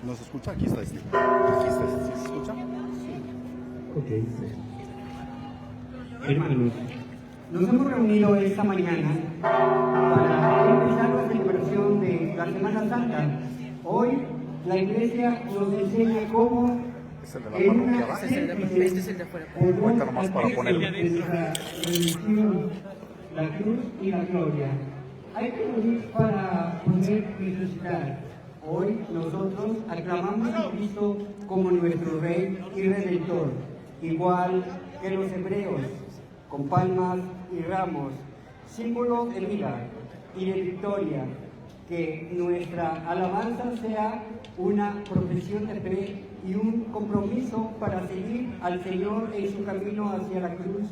¿No se escucha? Aquí está este. Aquí está este. ¿Sí se escucha? Ok. Hermanos, nos hemos reunido esta mañana para empezar la celebración de la Semana Santa. Hoy la Iglesia nos enseña cómo Es el de la parroquia, ¿va? Este es el de afuera. Ahorita nomás para ponerlo. de nuestra religión, la cruz y la gloria. Hay que morir para poder resucitar. Hoy nosotros aclamamos a Cristo como nuestro Rey y Redentor, igual que los hebreos, con palmas y ramos, símbolo de vida y de victoria. Que nuestra alabanza sea una profesión de fe y un compromiso para seguir al Señor en su camino hacia la cruz,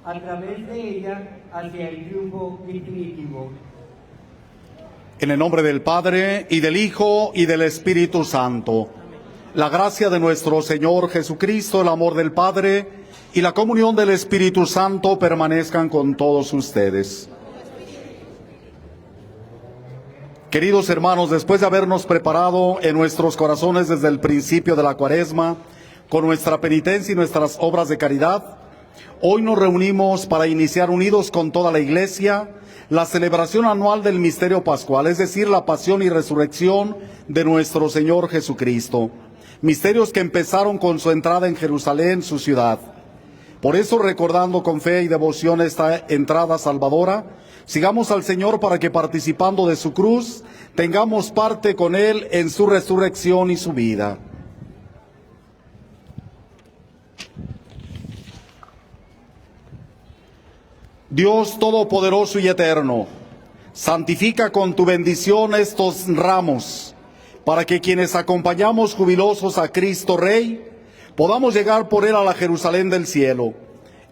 a través de ella hacia el triunfo definitivo. En el nombre del Padre, y del Hijo, y del Espíritu Santo. La gracia de nuestro Señor Jesucristo, el amor del Padre, y la comunión del Espíritu Santo permanezcan con todos ustedes. Queridos hermanos, después de habernos preparado en nuestros corazones desde el principio de la Cuaresma, con nuestra penitencia y nuestras obras de caridad, hoy nos reunimos para iniciar unidos con toda la Iglesia la celebración anual del misterio pascual, es decir, la pasión y resurrección de nuestro Señor Jesucristo. Misterios que empezaron con su entrada en Jerusalén, su ciudad. Por eso, recordando con fe y devoción esta entrada salvadora, sigamos al Señor para que, participando de su cruz, tengamos parte con Él en su resurrección y su vida. Dios Todopoderoso y Eterno, santifica con tu bendición estos ramos, para que quienes acompañamos jubilosos a Cristo Rey, podamos llegar por Él a la Jerusalén del cielo,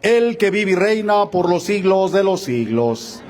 Él que vive y reina por los siglos de los siglos.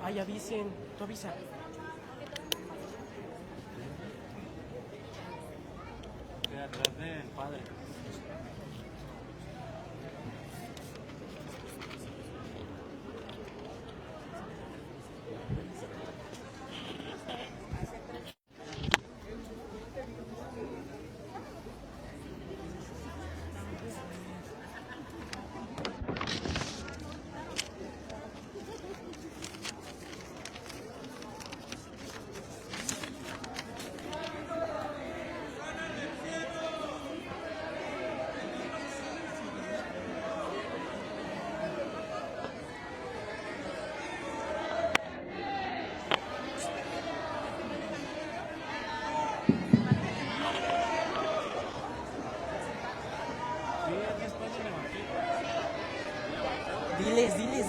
Ay, avisen, tú avisa. Detrás del padre. Diles, diles.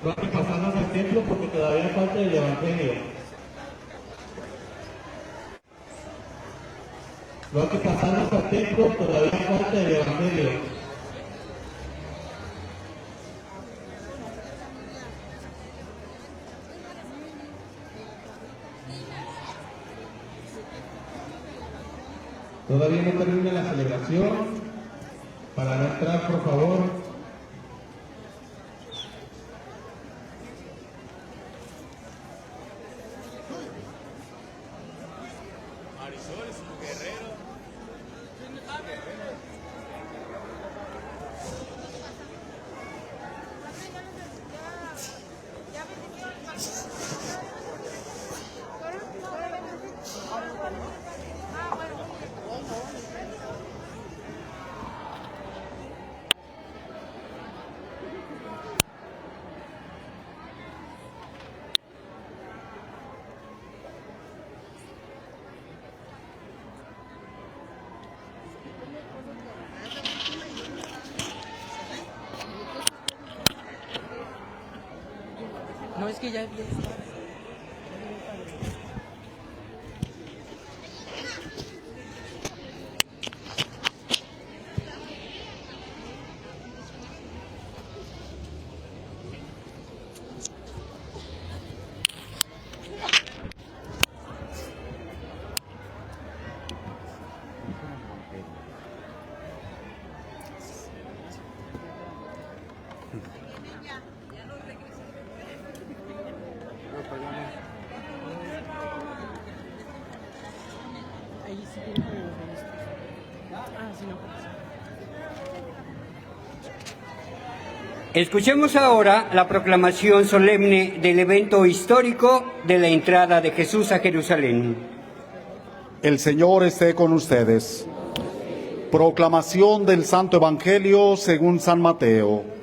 Vamos a pasarnos al templo porque todavía falta el Evangelio. No hay que pasarnos al templo, todavía falta el Evangelio. Todavía no termina la celebración. Para no entrar, por favor. No, es que ya está. Ahí sí tiene como... Ah, sí, no. Escuchemos ahora la proclamación solemne del evento histórico de la entrada de Jesús a Jerusalén. El Señor esté con ustedes. Proclamación del Santo Evangelio según San Mateo.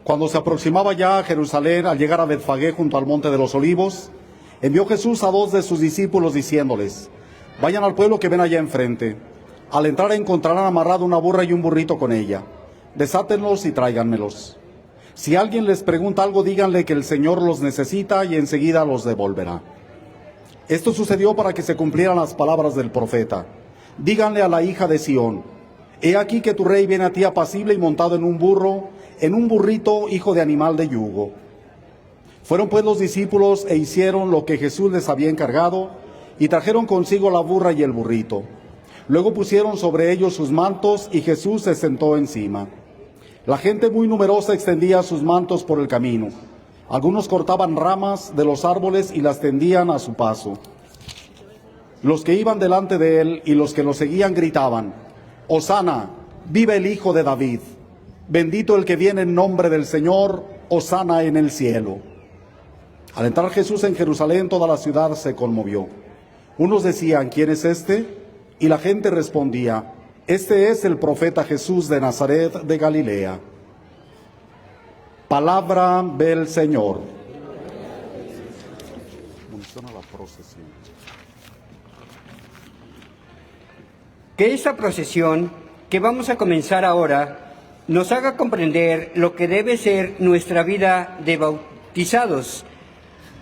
Cuando se aproximaba ya a Jerusalén, al llegar a Betfagé junto al monte de los Olivos, envió Jesús a 2 de sus discípulos diciéndoles: vayan al pueblo que ven allá enfrente. Al entrar encontrarán amarrado una burra y un burrito con ella. Desátenlos y tráiganmelos. Si alguien les pregunta algo, díganle que el Señor los necesita y enseguida los devolverá. Esto sucedió para que se cumplieran las palabras del profeta. Díganle a la hija de Sión: he aquí que tu rey viene a ti apacible y montado en un burro, en un burrito, hijo de animal de yugo. Fueron pues los discípulos e hicieron lo que Jesús les había encargado, y trajeron consigo la burra y el burrito. Luego pusieron sobre ellos sus mantos, y Jesús se sentó encima. La gente muy numerosa extendía sus mantos por el camino. Algunos cortaban ramas de los árboles y las tendían a su paso. Los que iban delante de él y los que lo seguían gritaban: Hosana, vive el Hijo de David. Bendito el que viene en nombre del Señor, hosana en el cielo. Al entrar Jesús en Jerusalén, toda la ciudad se conmovió. Unos decían: ¿quién es este? Y la gente respondía: este es el profeta Jesús de Nazaret de Galilea. Palabra del Señor. Que esta procesión que vamos a comenzar ahora nos haga comprender lo que debe ser nuestra vida de bautizados.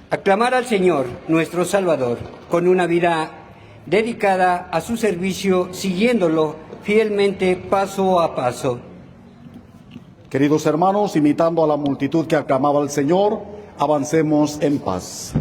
Aclamar al Señor, nuestro Salvador, con una vida dedicada a su servicio, siguiéndolo fielmente paso a paso. Queridos hermanos, imitando a la multitud que aclamaba al Señor, avancemos en paz.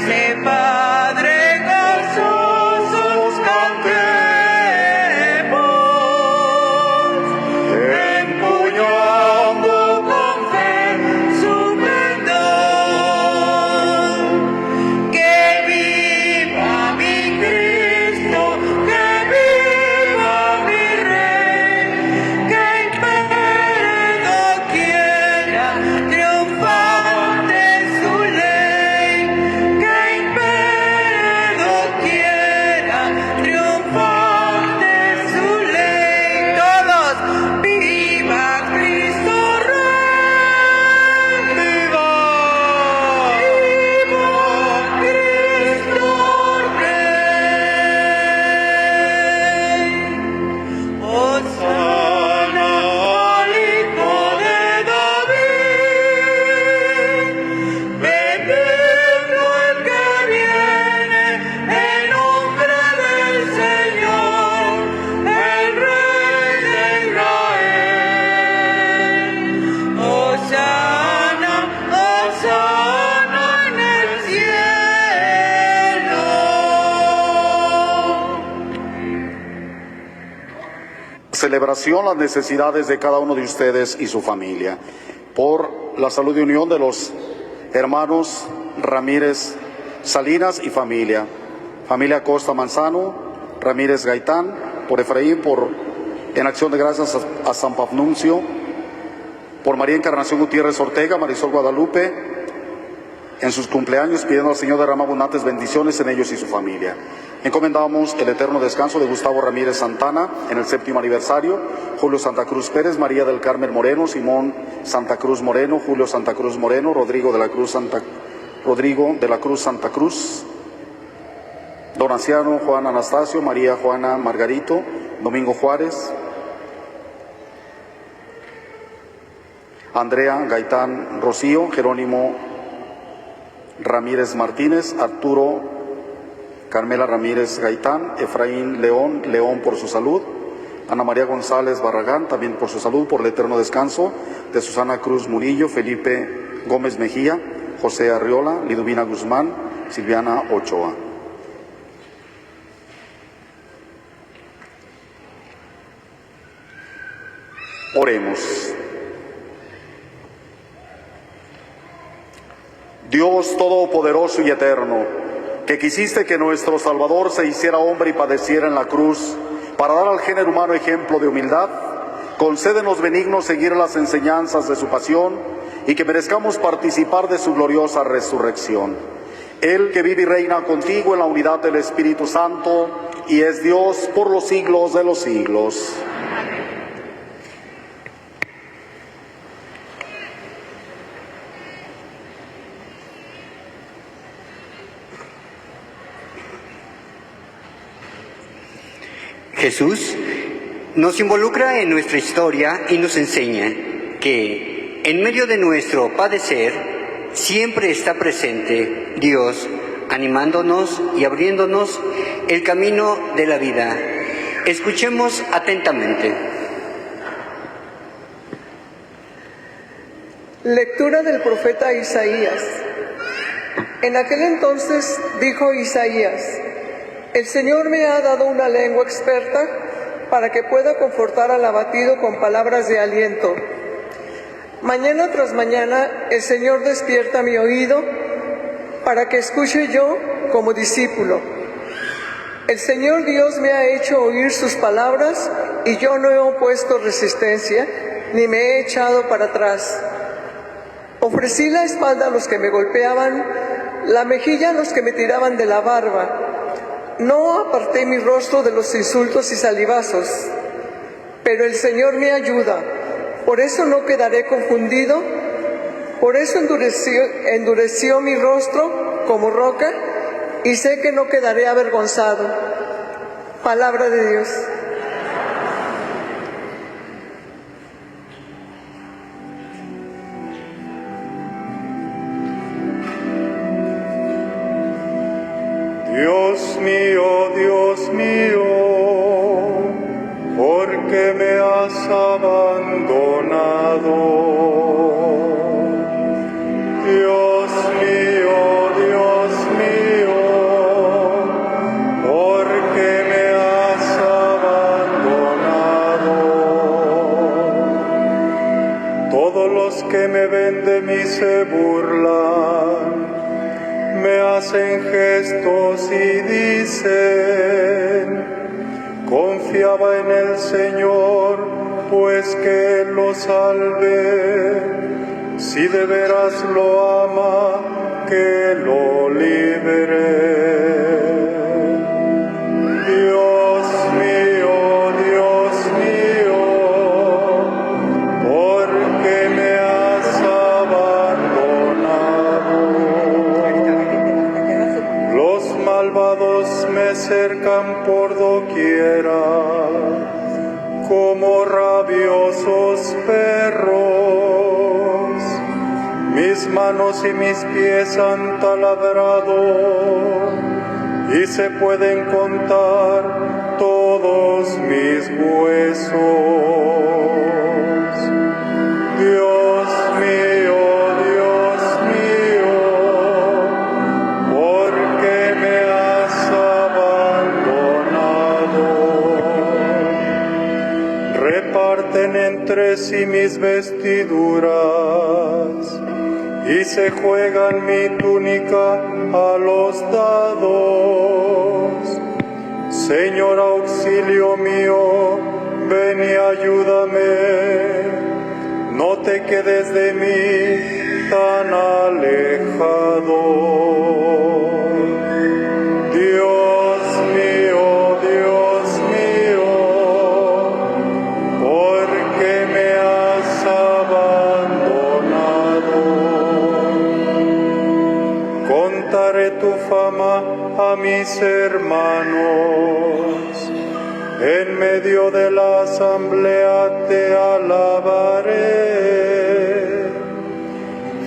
ese Padre gozosos cantemos, empuñando con fe su pendón. Que viva mi Cristo, que viva mi Rey, que impere doquiera, triunfante su ley, que impere doquiera, triunfante su ley. Todos, viva Cristo Rey, viva Cristo Rey. Hosana al Hijo de David, bendito el que viene en nombre del Señor, el Rey de Israel. Hosana, Hosana en el cielo. Celebración las necesidades de cada uno de ustedes y su familia. Por la salud y unión de los hermanos Ramírez Salinas y familia. Familia Costa Manzano, Ramírez Gaitán, por Efraín, en acción de gracias a San Pafnuncio, por María Encarnación Gutiérrez Ortega, Marisol Guadalupe, en sus cumpleaños, pidiendo al Señor derrama abundantes bendiciones en ellos y su familia. Encomendamos el eterno descanso de Gustavo Ramírez Santana en el 7º aniversario, Julio Santa Cruz Pérez, María del Carmen Moreno, Simón Santa Cruz Moreno, Julio Santa Cruz Moreno, Rodrigo de la Cruz Santa Cruz, Don Anciano Juan Anastasio, María Juana Margarito, Domingo Juárez, Andrea Gaitán Rocío, Jerónimo Ramírez Martínez, Arturo Carmela Ramírez Gaitán, Efraín León por su salud, Ana María González Barragán también por su salud, por el eterno descanso de Susana Cruz Murillo, Felipe Gómez Mejía, José Arriola, Liduvina Guzmán, Silviana Ochoa. Oremos. Dios Todopoderoso y Eterno, que quisiste que nuestro Salvador se hiciera hombre y padeciera en la cruz, para dar al género humano ejemplo de humildad, concédenos benignos seguir las enseñanzas de su pasión y que merezcamos participar de su gloriosa resurrección. Él que vive y reina contigo en la unidad del Espíritu Santo y es Dios por los siglos de los siglos. Jesús nos involucra en nuestra historia y nos enseña que en medio de nuestro padecer siempre está presente Dios, animándonos y abriéndonos el camino de la vida. Escuchemos atentamente. Lectura del profeta Isaías. En aquel entonces dijo Isaías: el Señor me ha dado una lengua experta para que pueda confortar al abatido con palabras de aliento. Mañana tras mañana el Señor despierta mi oído para que escuche yo como discípulo. El Señor Dios me ha hecho oír sus palabras y yo no he opuesto resistencia ni me he echado para atrás. Ofrecí la espalda a los que me golpeaban, la mejilla a los que me tiraban de la barba. No aparté mi rostro de los insultos y salivazos, pero el Señor me ayuda, por eso no quedaré confundido, por eso endureció mi rostro como roca, y sé que no quedaré avergonzado. Palabra de Dios. Dios mío, ¿por qué me has abandonado? Dios mío, me hacen gestos y dicen, confiaba en el Señor, pues que lo salve. Si de veras lo ama, que lo libere. Dios mío, ¿por qué me has abandonado? Los malvados me cercan por doquiera, como rabiosos perros. Mis manos y mis pies han taladrado, y se pueden contar todos mis huesos. Dios mío, ¿por qué me has abandonado? Reparten entre sí mis vestiduras, y se juegan mi túnica a los dados. Señor, auxilio mío, ven y ayúdame. No te quedes de mí tan alejado. Dios mío, ¿por qué me has abandonado? Contaré tu fama a mis hermanos, en medio de la asamblea te alabaré.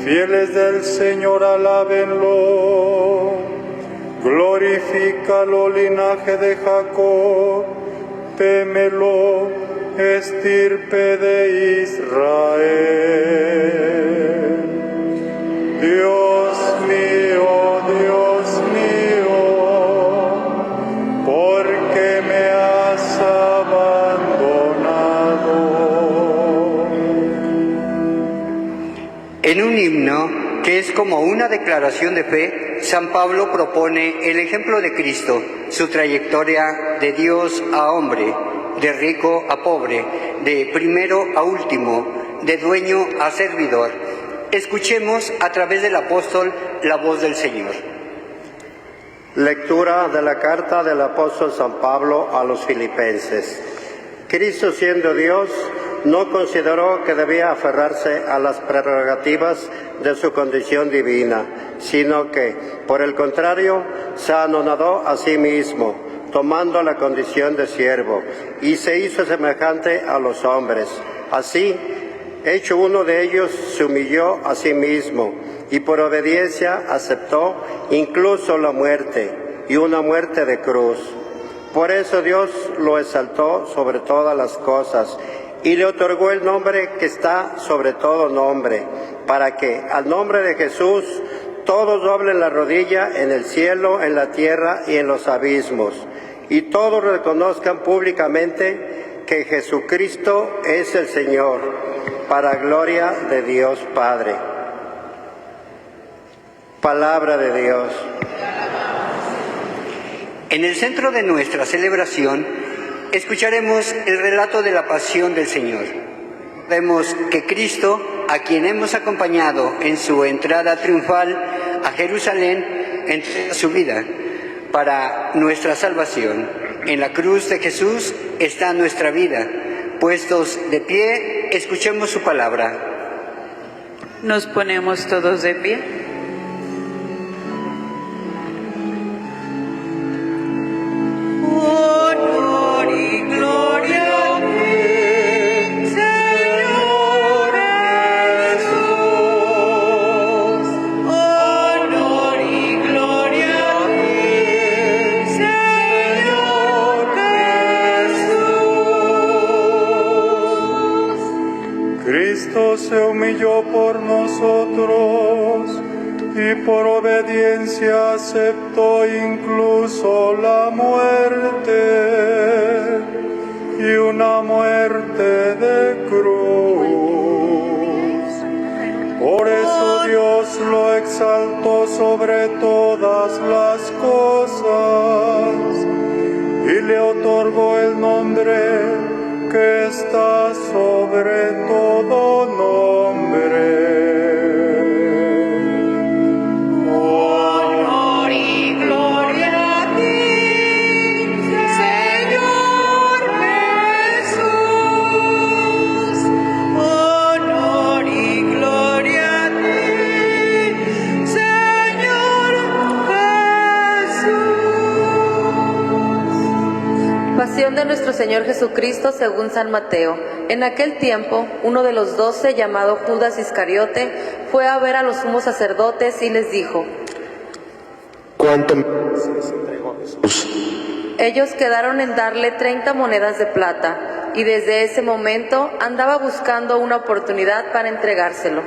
Fieles del Señor, alábenlo, glorifícalo, linaje de Jacob, témelo, estirpe de Israel. Dios mío, ¿por qué me has abandonado? En un himno que es como una declaración de fe, San Pablo propone el ejemplo de Cristo, su trayectoria de Dios a hombre, de rico a pobre, de primero a último, de dueño a servidor. Escuchemos a través del apóstol la voz del Señor. Lectura de la carta del apóstol San Pablo a los filipenses. Cristo, siendo Dios, no consideró que debía aferrarse a las prerrogativas de su condición divina, sino que, por el contrario, se anonadó a sí mismo, tomando la condición de siervo, y se hizo semejante a los hombres. Así, hecho uno de ellos, se humilló a sí mismo, y por obediencia aceptó incluso la muerte, y una muerte de cruz. Por eso Dios lo exaltó sobre todas las cosas, y le otorgó el nombre que está sobre todo nombre, para que al nombre de Jesús todos doblen la rodilla en el cielo, en la tierra y en los abismos, y todos reconozcan públicamente que Jesucristo es el Señor, para gloria de Dios Padre. Palabra de Dios. En el centro de nuestra celebración, escucharemos el relato de la pasión del Señor. Vemos que Cristo, a quien hemos acompañado en su entrada triunfal a Jerusalén, entrega su vida para nuestra salvación. En la cruz de Jesús está nuestra vida. Puestos de pie, escuchemos su palabra. Nos ponemos todos de pie. Honor y gloria a ti, Señor Jesús. Honor y gloria a ti, Señor Jesús. Cristo se humilló por nosotros y por obediencia aceptó incluso la muerte, y una muerte de cruz. Por eso Dios lo exaltó puso sobre todas las cosas y le otorgó el nombre que está sobre todo nombre. Honor y gloria a ti, Señor Jesús. Honor y gloria a ti, Señor Jesús. Pasión de nuestro Señor Jesucristo según San Mateo. En aquel tiempo, uno de los 12, llamado Judas Iscariote, fue a ver a los sumos sacerdotes y les dijo: ¿Cuánto me entregó a Jesús? Ellos quedaron en darle 30 monedas de plata, y desde ese momento andaba buscando una oportunidad para entregárselo.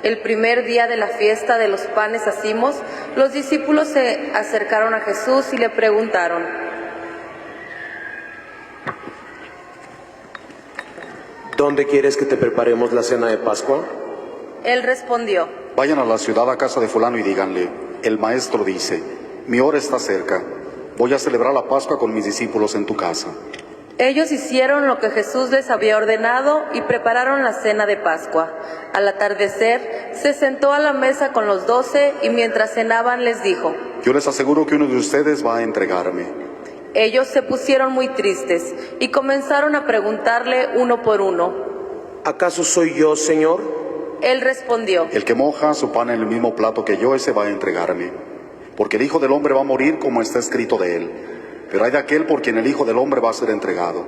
El primer día de la fiesta de los panes Ázimos, los discípulos se acercaron a Jesús y le preguntaron: ¿Dónde quieres que te preparemos la cena de Pascua? Él respondió: Vayan a la ciudad, a casa de fulano, y díganle: el maestro dice, mi hora está cerca, voy a celebrar la Pascua con mis discípulos en tu casa. Ellos hicieron lo que Jesús les había ordenado y prepararon la cena de Pascua. Al atardecer, se sentó a la mesa con los 12 y mientras cenaban les dijo: Yo les aseguro que uno de ustedes va a entregarme. Ellos se pusieron muy tristes y comenzaron a preguntarle uno por uno: ¿Acaso soy yo, Señor? Él respondió: El que moja su pan en el mismo plato que yo, ese va a entregarme. Porque el Hijo del Hombre va a morir como está escrito de él. Pero hay de aquel por quien el Hijo del Hombre va a ser entregado.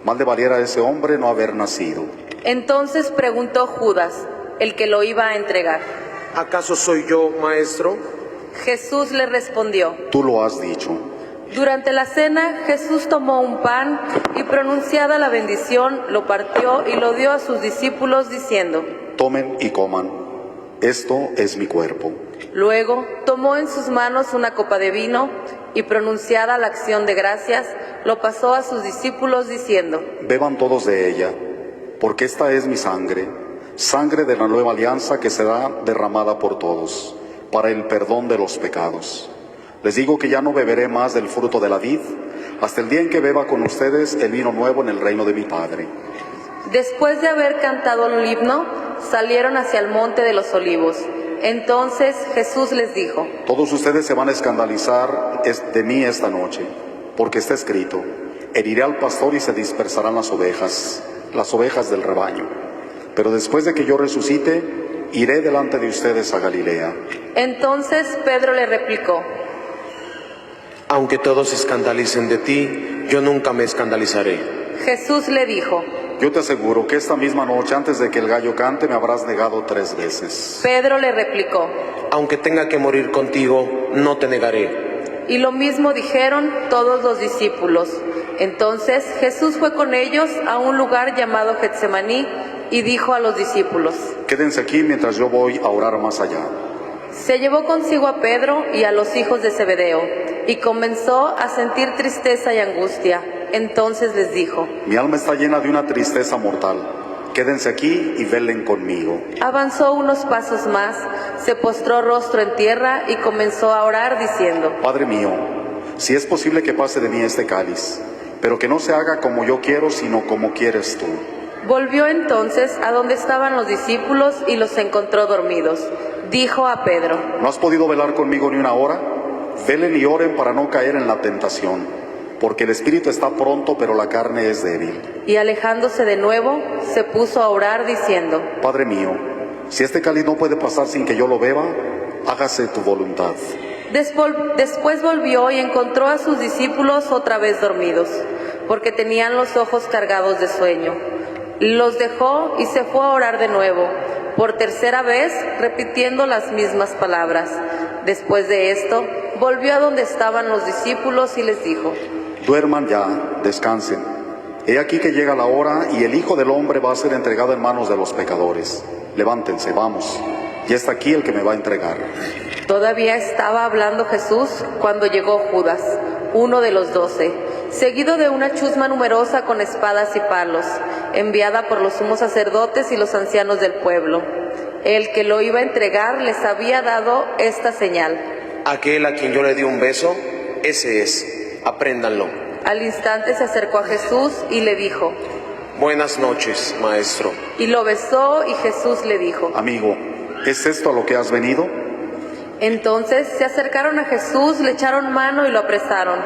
Mal le valiera a ese hombre no haber nacido. Entonces preguntó Judas, el que lo iba a entregar: ¿Acaso soy yo, Maestro? Jesús le respondió: Tú lo has dicho. Durante la cena, Jesús tomó un pan y, pronunciada la bendición, lo partió y lo dio a sus discípulos diciendo: Tomen y coman, esto es mi cuerpo. Luego tomó en sus manos una copa de vino y, pronunciada la acción de gracias, lo pasó a sus discípulos diciendo: Beban todos de ella, porque esta es mi sangre, sangre de la nueva alianza que será derramada por todos, para el perdón de los pecados. Les digo que ya no beberé más del fruto de la vid, hasta el día en que beba con ustedes el vino nuevo en el reino de mi Padre. Después de haber cantado el himno, salieron hacia el monte de los olivos. Entonces Jesús les dijo: Todos ustedes se van a escandalizar de mí esta noche, porque está escrito: heriré al pastor y se dispersarán las ovejas del rebaño. Pero después de que yo resucite, iré delante de ustedes a Galilea. Entonces Pedro le replicó: Aunque todos se escandalicen de ti, yo nunca me escandalizaré. Jesús le dijo: Yo te aseguro que esta misma noche, antes de que el gallo cante, me habrás negado 3 veces. Pedro le replicó: Aunque tenga que morir contigo, no te negaré. Y lo mismo dijeron todos los discípulos. Entonces Jesús fue con ellos a un lugar llamado Getsemaní y dijo a los discípulos: Quédense aquí mientras yo voy a orar más allá. Se llevó consigo a Pedro y a los hijos de Zebedeo y comenzó a sentir tristeza y angustia. Entonces les dijo: Mi alma está llena de una tristeza mortal. Quédense aquí y velen conmigo. Avanzó unos pasos más, se postró rostro en tierra y comenzó a orar diciendo: Padre mío, si es posible que pase de mí este cáliz, pero que no se haga como yo quiero, sino como quieres tú. Volvió entonces a donde estaban los discípulos y los encontró dormidos. Dijo a Pedro: ¿No has podido velar conmigo ni una hora? Velen y oren para no caer en la tentación, porque el espíritu está pronto, pero la carne es débil. Y alejándose de nuevo, se puso a orar diciendo: Padre mío, si este cáliz no puede pasar sin que yo lo beba, hágase tu voluntad. Después volvió y encontró a sus discípulos otra vez dormidos, porque tenían los ojos cargados de sueño. Los dejó y se fue a orar de nuevo, por tercera vez repitiendo las mismas palabras. Después de esto, volvió a donde estaban los discípulos y les dijo: Duerman ya, descansen. He aquí que llega la hora y el Hijo del Hombre va a ser entregado en manos de los pecadores. Levántense, vamos. Ya está aquí el que me va a entregar. Todavía estaba hablando Jesús cuando llegó Judas, uno de los 12, seguido de una chusma numerosa con espadas y palos, enviada por los sumos sacerdotes y los ancianos del pueblo. El que lo iba a entregar les había dado esta señal. Aquel a quien yo le di un beso, ese es. Apréndanlo. Al instante se acercó a Jesús y le dijo: Buenas noches, maestro. Y lo besó, y Jesús le dijo: Amigo, ¿es esto a lo que has venido? Entonces se acercaron a Jesús, le echaron mano y lo apresaron.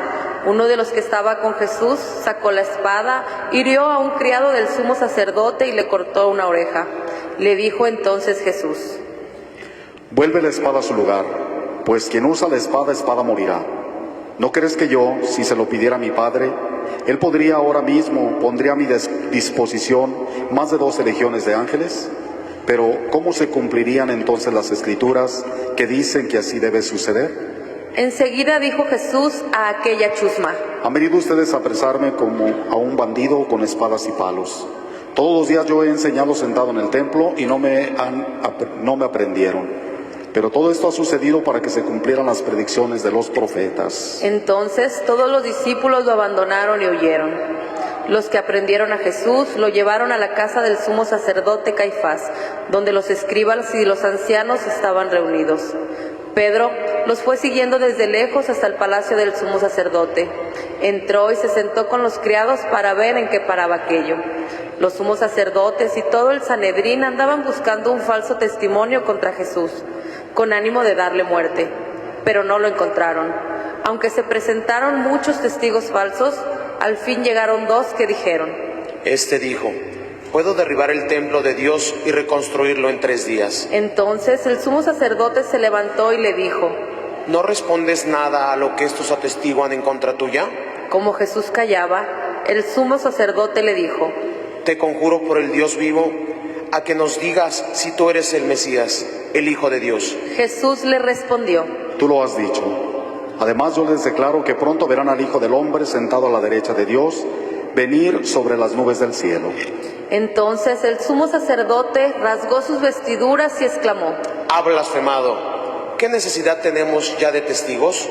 Uno de los que estaba con Jesús sacó la espada, hirió a un criado del sumo sacerdote y le cortó una oreja. Le dijo entonces Jesús: Vuelve la espada a su lugar, pues quien usa la espada, espada morirá. ¿No crees que yo, si se lo pidiera a mi Padre, Él podría ahora mismo, pondría a mi disposición más de 12 legiones de ángeles? Pero ¿cómo se cumplirían entonces las Escrituras que dicen que así debe suceder? Enseguida dijo Jesús a aquella chusma: Han venido ustedes a apresarme como a un bandido con espadas y palos. Todos los días yo he enseñado sentado en el templo y no me aprendieron. Pero todo esto ha sucedido para que se cumplieran las predicciones de los profetas. Entonces todos los discípulos lo abandonaron y huyeron. Los que aprendieron a Jesús lo llevaron a la casa del sumo sacerdote Caifás, donde los escribas y los ancianos estaban reunidos. Pedro los fue siguiendo desde lejos hasta el palacio del sumo sacerdote. Entró y se sentó con los criados para ver en qué paraba aquello. Los sumos sacerdotes y todo el Sanedrín andaban buscando un falso testimonio contra Jesús, con ánimo de darle muerte, pero no lo encontraron. Aunque se presentaron muchos testigos falsos, al fin llegaron 2 que dijeron: Este dijo: Puedo derribar el templo de Dios y reconstruirlo en 3 días. Entonces el sumo sacerdote se levantó y le dijo: ¿No respondes nada a lo que estos atestiguan en contra tuya? Como Jesús callaba, el sumo sacerdote le dijo: Te conjuro por el Dios vivo, a que nos digas si tú eres el Mesías, el Hijo de Dios. Jesús le respondió: Tú lo has dicho. Además yo les declaro que pronto verán al Hijo del Hombre sentado a la derecha de Dios, venir sobre las nubes del cielo. Entonces el sumo sacerdote rasgó sus vestiduras y exclamó: Ha blasfemado. ¿Qué necesidad tenemos ya de testigos?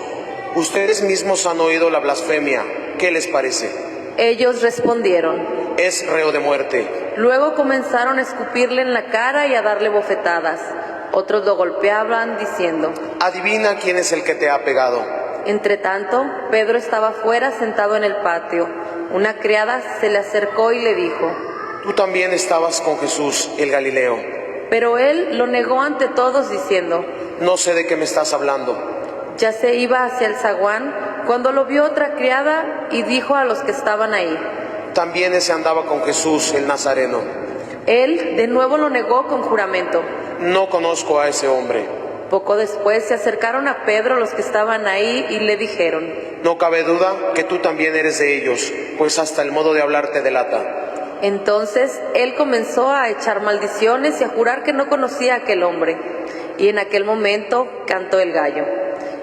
Ustedes mismos han oído la blasfemia. ¿Qué les parece? Ellos respondieron: Es reo de muerte. Luego comenzaron a escupirle en la cara y a darle bofetadas. Otros lo golpeaban diciendo: Adivina quién es el que te ha pegado. Entretanto, Pedro estaba fuera sentado en el patio. Una criada se le acercó y le dijo: Tú también estabas con Jesús, el Galileo. Pero él lo negó ante todos diciendo: No sé de qué me estás hablando. Ya se iba hacia el zaguán cuando lo vio otra criada y dijo a los que estaban ahí: También ese andaba con Jesús, el Nazareno. Él de nuevo lo negó con juramento: No conozco a ese hombre. Poco después se acercaron a Pedro los que estaban ahí y le dijeron: No cabe duda que tú también eres de ellos, pues hasta el modo de hablar te delata. Entonces él comenzó a echar maldiciones y a jurar que no conocía a aquel hombre. Y en aquel momento cantó el gallo.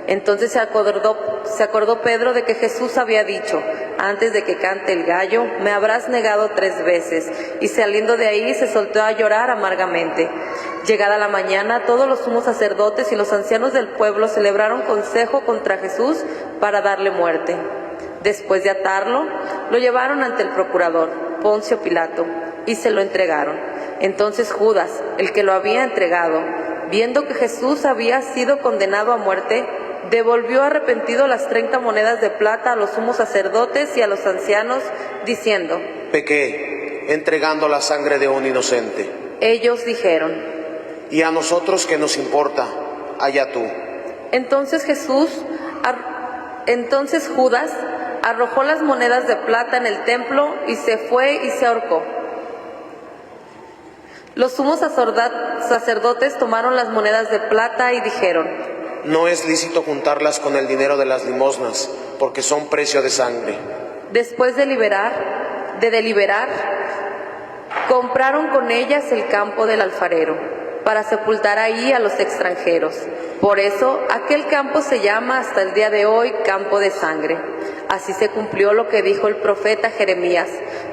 Entonces se acordó Pedro de que Jesús había dicho: Antes de que cante el gallo, me habrás negado 3 veces. Y saliendo de ahí se soltó a llorar amargamente. Llegada la mañana, todos los sumos sacerdotes y los ancianos del pueblo celebraron consejo contra Jesús para darle muerte. Después de atarlo, lo llevaron ante el procurador, Poncio Pilato, y se lo entregaron. Entonces Judas, el que lo había entregado, viendo que Jesús había sido condenado a muerte, devolvió arrepentido las 30 monedas de plata a los sumos sacerdotes y a los ancianos, diciendo: Pequé, entregando la sangre de un inocente. Ellos dijeron: ¿Y a nosotros qué nos importa? Allá tú. Entonces Judas arrojó las monedas de plata en el templo y se fue y se ahorcó. Los sumos sacerdotes tomaron las monedas de plata y dijeron: No es lícito juntarlas con el dinero de las limosnas, porque son precio de sangre. Después de deliberar, compraron con ellas el campo del alfarero, para sepultar ahí a los extranjeros. Por eso aquel campo se llama hasta el día de hoy Campo de Sangre. Así se cumplió lo que dijo el profeta Jeremías: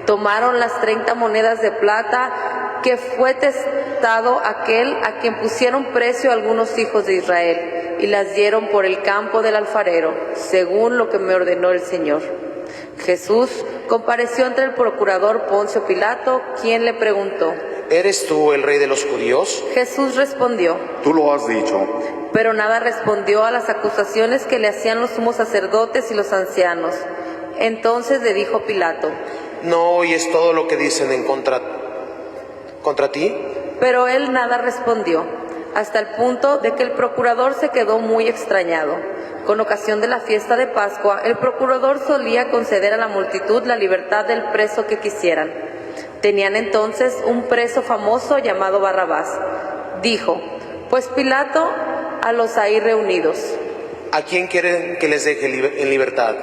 Tomaron las 30 monedas de plata que fue testado aquel a quien pusieron precio algunos hijos de Israel, y las dieron por el campo del alfarero, según lo que me ordenó el Señor. Jesús compareció ante el procurador Poncio Pilato, quien le preguntó: ¿Eres tú el rey de los judíos? Jesús respondió: Tú lo has dicho. pero nada respondió a las acusaciones que le hacían los sumos sacerdotes y los ancianos. Entonces le dijo Pilato: ¿No oyes todo lo que dicen en contra ti? Pero él nada respondió, hasta el punto de que el procurador se quedó muy extrañado. Con ocasión de la fiesta de Pascua, el procurador solía conceder a la multitud la libertad del preso que quisieran. Tenían entonces un preso famoso llamado Barrabás. Dijo pues Pilato a los ahí reunidos: ¿A quién quieren que les deje en libertad?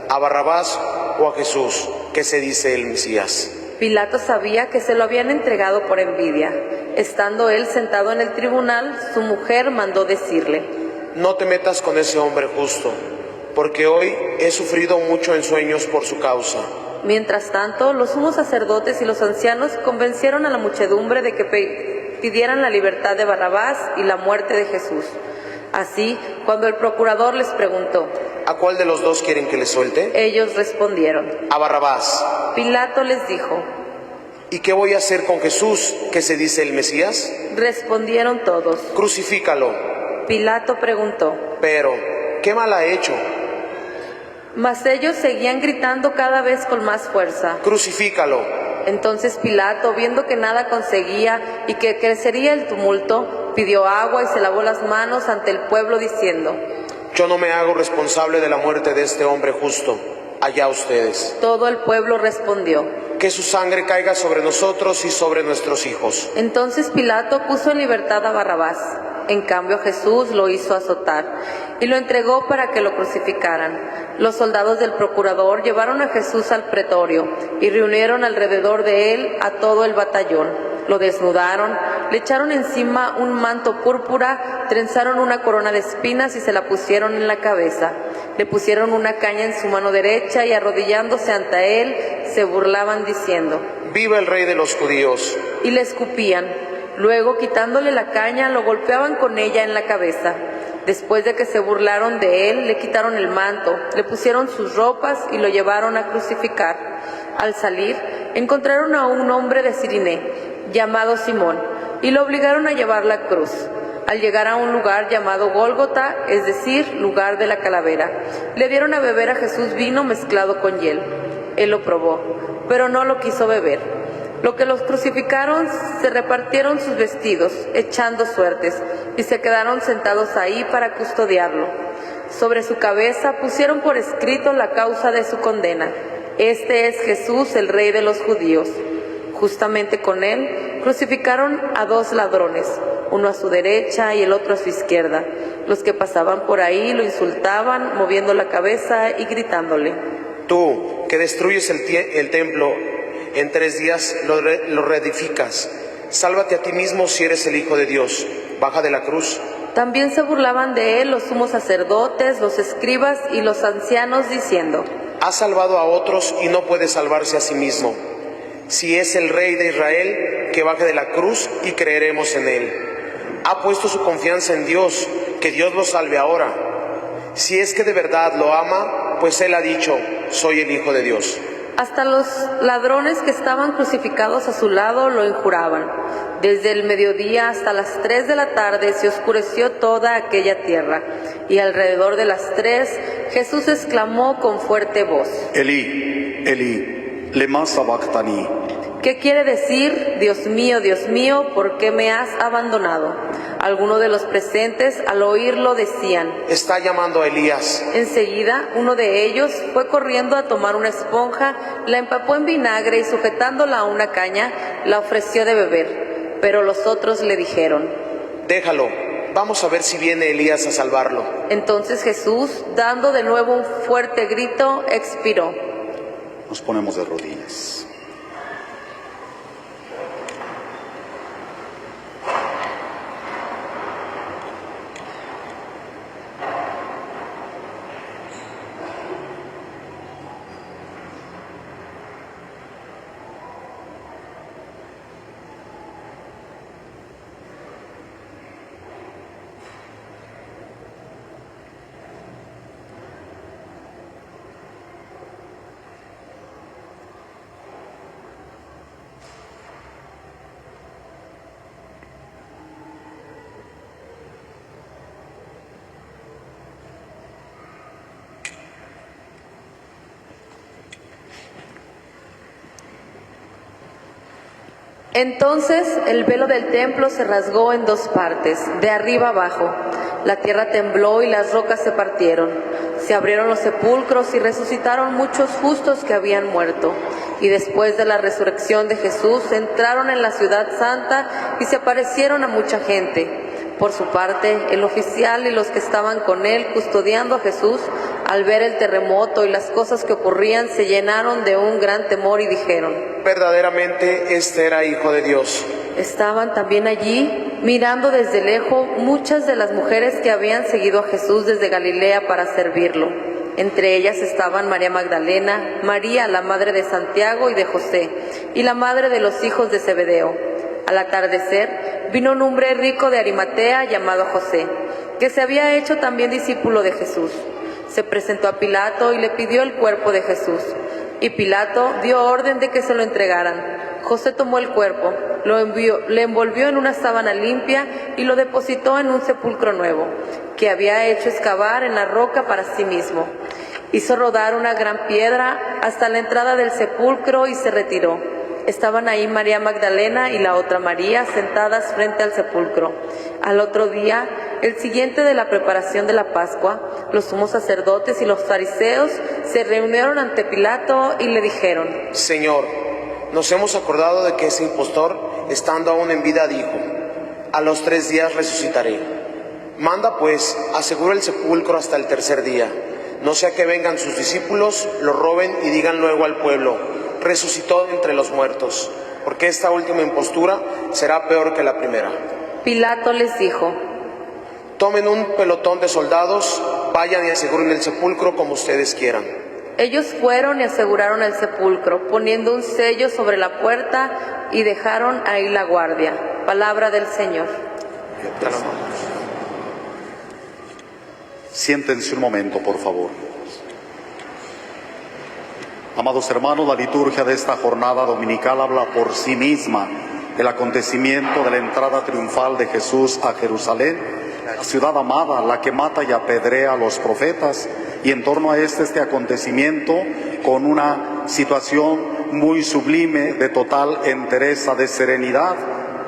¿A Barrabás o a Jesús, que se dice el Mesías? Pilato sabía que se lo habían entregado por envidia. Estando él sentado en el tribunal, su mujer mandó decirle: No te metas con ese hombre justo, porque hoy he sufrido mucho en sueños por su causa. Mientras tanto, los sumos sacerdotes y los ancianos convencieron a la muchedumbre de que pidieran la libertad de Barrabás y la muerte de Jesús. Así, cuando el procurador les preguntó: ¿A cuál de los dos quieren que le suelte? Ellos respondieron: A Barrabás. Pilato les dijo: ¿Y qué voy a hacer con Jesús, que se dice el Mesías? Respondieron todos. Crucifícalo. Pilato preguntó: Pero, ¿qué mal ha hecho? Mas ellos seguían gritando cada vez con más fuerza: Crucifícalo. Entonces Pilato, viendo que nada conseguía y que crecería el tumulto, pidió agua y se lavó las manos ante el pueblo diciendo: Yo no me hago responsable de la muerte de este hombre justo. Allá ustedes. Todo el pueblo respondió: Que su sangre caiga sobre nosotros y sobre nuestros hijos. Entonces Pilato puso en libertad a Barrabás. En cambio Jesús lo hizo azotar y lo entregó para que lo crucificaran. Los soldados del procurador llevaron a Jesús al pretorio y reunieron alrededor de él a todo el batallón. Lo desnudaron, le echaron encima un manto púrpura, trenzaron una corona de espinas y se la pusieron en la cabeza. Le pusieron una caña en su mano derecha y arrodillándose ante él, se burlaban diciendo: ¡Viva el rey de los judíos! Y le escupían. Luego, quitándole la caña, lo golpeaban con ella en la cabeza. Después de que se burlaron de él, le quitaron el manto, le pusieron sus ropas y lo llevaron a crucificar. Al salir, encontraron a un hombre de Cirené, llamado Simón, y lo obligaron a llevar la cruz. Al llegar a un lugar llamado Gólgota, es decir, lugar de la calavera, le dieron a beber a Jesús vino mezclado con hiel. Él lo probó, pero no lo quiso beber. Lo que los crucificaron se repartieron sus vestidos, echando suertes, y se quedaron sentados ahí para custodiarlo. Sobre su cabeza pusieron por escrito la causa de su condena: Este es Jesús, el Rey de los judíos. Justamente con él crucificaron a dos ladrones, uno a su derecha y el otro a su izquierda. Los que pasaban por ahí lo insultaban, moviendo la cabeza y gritándole: Tú, que destruyes el templo, en 3 días lo reedificas. Sálvate a ti mismo si eres el Hijo de Dios. Baja de la cruz. También se burlaban de él los sumos sacerdotes, los escribas y los ancianos, diciendo: Ha salvado a otros y no puede salvarse a sí mismo. Si es el Rey de Israel, que baje de la cruz y creeremos en él. Ha puesto su confianza en Dios, que Dios lo salve ahora. Si es que de verdad lo ama, pues él ha dicho: soy el Hijo de Dios. Hasta los ladrones que estaban crucificados a su lado lo injuraban. Desde el mediodía hasta las 3 de la tarde se oscureció toda aquella tierra. Y alrededor de las 3, Jesús exclamó con fuerte voz: Elí, Elí, lema sabactani. ¿Qué quiere decir: Dios mío, ¿por qué me has abandonado? Algunos de los presentes al oírlo decían: Está llamando a Elías. Enseguida uno de ellos fue corriendo a tomar una esponja, la empapó en vinagre y sujetándola a una caña, la ofreció de beber. Pero los otros le dijeron: Déjalo, vamos a ver si viene Elías a salvarlo. Entonces Jesús, dando de nuevo un fuerte grito, expiró. Nos ponemos de rodillas. Entonces el velo del templo se rasgó en dos partes, de arriba abajo. La tierra tembló y las rocas se partieron. Se abrieron los sepulcros y resucitaron muchos justos que habían muerto. Y después de la resurrección de Jesús entraron en la ciudad santa y se aparecieron a mucha gente. Por su parte, el oficial y los que estaban con él custodiando a Jesús, al ver el terremoto y las cosas que ocurrían, se llenaron de un gran temor y dijeron: verdaderamente este era Hijo de Dios. Estaban también allí, mirando desde lejos, muchas de las mujeres que habían seguido a Jesús desde Galilea para servirlo. Entre ellas estaban María Magdalena, María, la madre de Santiago y de José, y la madre de los hijos de Zebedeo. Al atardecer, vino un hombre rico de Arimatea llamado José, que se había hecho también discípulo de Jesús. Se presentó a Pilato y le pidió el cuerpo de Jesús. Y Pilato dio orden de que se lo entregaran. José tomó el cuerpo, le envolvió en una sábana limpia y lo depositó en un sepulcro nuevo, que había hecho excavar en la roca para sí mismo. Hizo rodar una gran piedra hasta la entrada del sepulcro y se retiró. Estaban ahí María Magdalena y la otra María sentadas frente al sepulcro. Al otro día, el siguiente de la preparación de la Pascua, los sumos sacerdotes y los fariseos se reunieron ante Pilato y le dijeron: Señor, nos hemos acordado de que ese impostor, estando aún en vida, dijo: a los 3 días resucitaré. Manda pues, asegura el sepulcro hasta el tercer día, no sea que vengan sus discípulos, lo roben y digan luego al pueblo: resucitó de entre los muertos, porque esta última impostura será peor que la primera. Pilato les dijo: tomen un pelotón de soldados, vayan y aseguren el sepulcro como ustedes quieran. Ellos fueron y aseguraron el sepulcro, poniendo un sello sobre la puerta, y dejaron ahí la guardia. Palabra del Señor. Siéntense un momento, por favor. Amados hermanos, la liturgia de esta jornada dominical habla por sí misma del acontecimiento de la entrada triunfal de Jesús a Jerusalén, la ciudad amada, la que mata y apedrea a los profetas, y en torno a este acontecimiento, con una situación muy sublime de total entereza, de serenidad.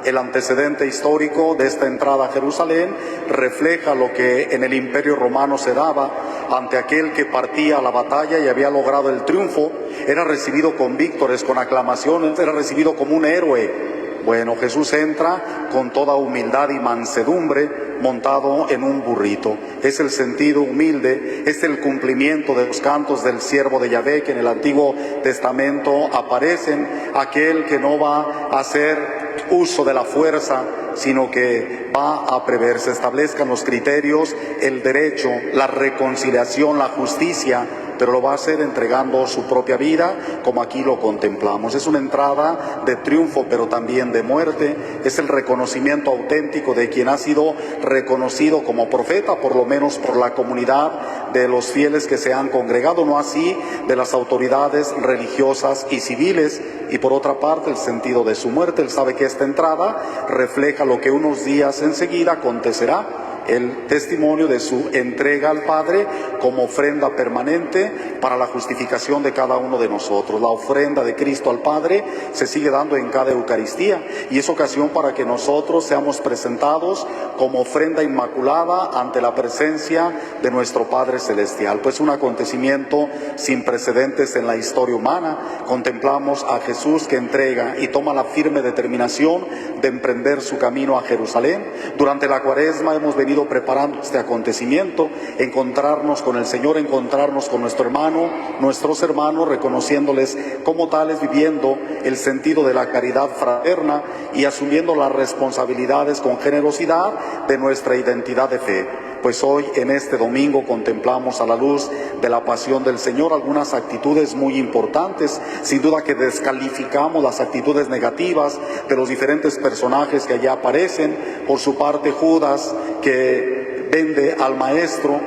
El antecedente histórico de esta entrada a Jerusalén refleja lo que en el Imperio Romano se daba ante aquel que partía a la batalla y había logrado el triunfo. Era recibido con víctores, con aclamaciones, era recibido como un héroe. Bueno, Jesús entra con toda humildad y mansedumbre, montado en un burrito. Es el sentido humilde, es el cumplimiento de los cantos del siervo de Yahvé que en el Antiguo Testamento aparecen. Aquel que no va a hacer uso de la fuerza, sino que va a prever, se establezcan los criterios, el derecho, la reconciliación, la justicia, pero lo va a hacer entregando su propia vida, como aquí lo contemplamos. Es una entrada de triunfo, pero también de muerte. Es el reconocimiento auténtico de quien ha sido reconocido como profeta, por lo menos por la comunidad de los fieles que se han congregado, no así de las autoridades religiosas y civiles. Y por otra parte, el sentido de su muerte. Él sabe que esta entrada refleja lo que unos días enseguida acontecerá: el testimonio de su entrega al Padre como ofrenda permanente para la justificación de cada uno de nosotros. La ofrenda de Cristo al Padre se sigue dando en cada Eucaristía, y es ocasión para que nosotros seamos presentados como ofrenda inmaculada ante la presencia de nuestro Padre Celestial. Pues un acontecimiento sin precedentes en la historia humana. Contemplamos a Jesús que entrega y toma la firme determinación de emprender su camino a Jerusalén. Durante la Cuaresma hemos venido preparando este acontecimiento, encontrarnos con el Señor, encontrarnos con nuestros hermanos, reconociéndoles como tales, viviendo el sentido de la caridad fraterna y asumiendo las responsabilidades con generosidad de nuestra identidad de fe. Pues hoy, en este domingo, contemplamos a la luz de la pasión del Señor algunas actitudes muy importantes. Sin duda que descalificamos las actitudes negativas de los diferentes personajes que allá aparecen. Por su parte, Judas, que vende al Maestro,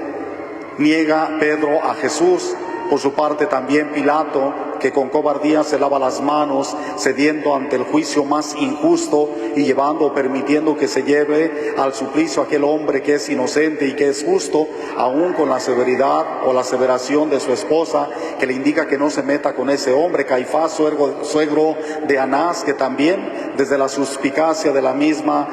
niega Pedro a Jesús. Por su parte también Pilato, que con cobardía se lava las manos, cediendo ante el juicio más injusto y llevando o permitiendo que se lleve al suplicio a aquel hombre que es inocente y que es justo, aún con la severidad o la aseveración de su esposa, que le indica que no se meta con ese hombre. Caifás, suegro de Anás, que también desde la suspicacia de la misma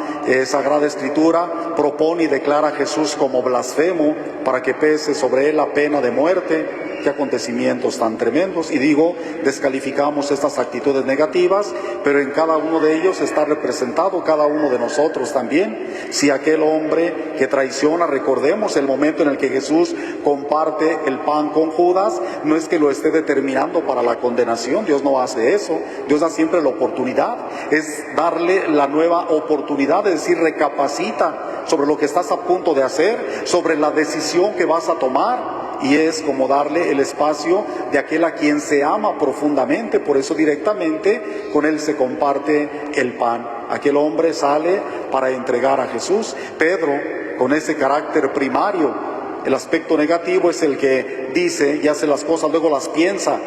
Sagrada Escritura, propone y declara a Jesús como blasfemo para que pese sobre él la pena de muerte. Qué acontecimientos tan tremendos. Y digo, descalificamos estas actitudes negativas, pero en cada uno de ellos está representado cada uno de nosotros también. Si aquel hombre que traiciona, recordemos el momento en el que Jesús comparte el pan con Judas, no es que lo esté determinando para la condenación, Dios no hace eso, Dios da siempre la oportunidad, es darle la nueva oportunidad, es decir, recapacita sobre lo que estás a punto de hacer, sobre la decisión que vas a tomar. Y es como darle el espacio de aquel a quien se ama profundamente, por eso directamente con él se comparte el pan. Aquel hombre sale para entregar a Jesús. Pedro, con ese carácter primario, el aspecto negativo es el que dice y hace las cosas, luego las piensa,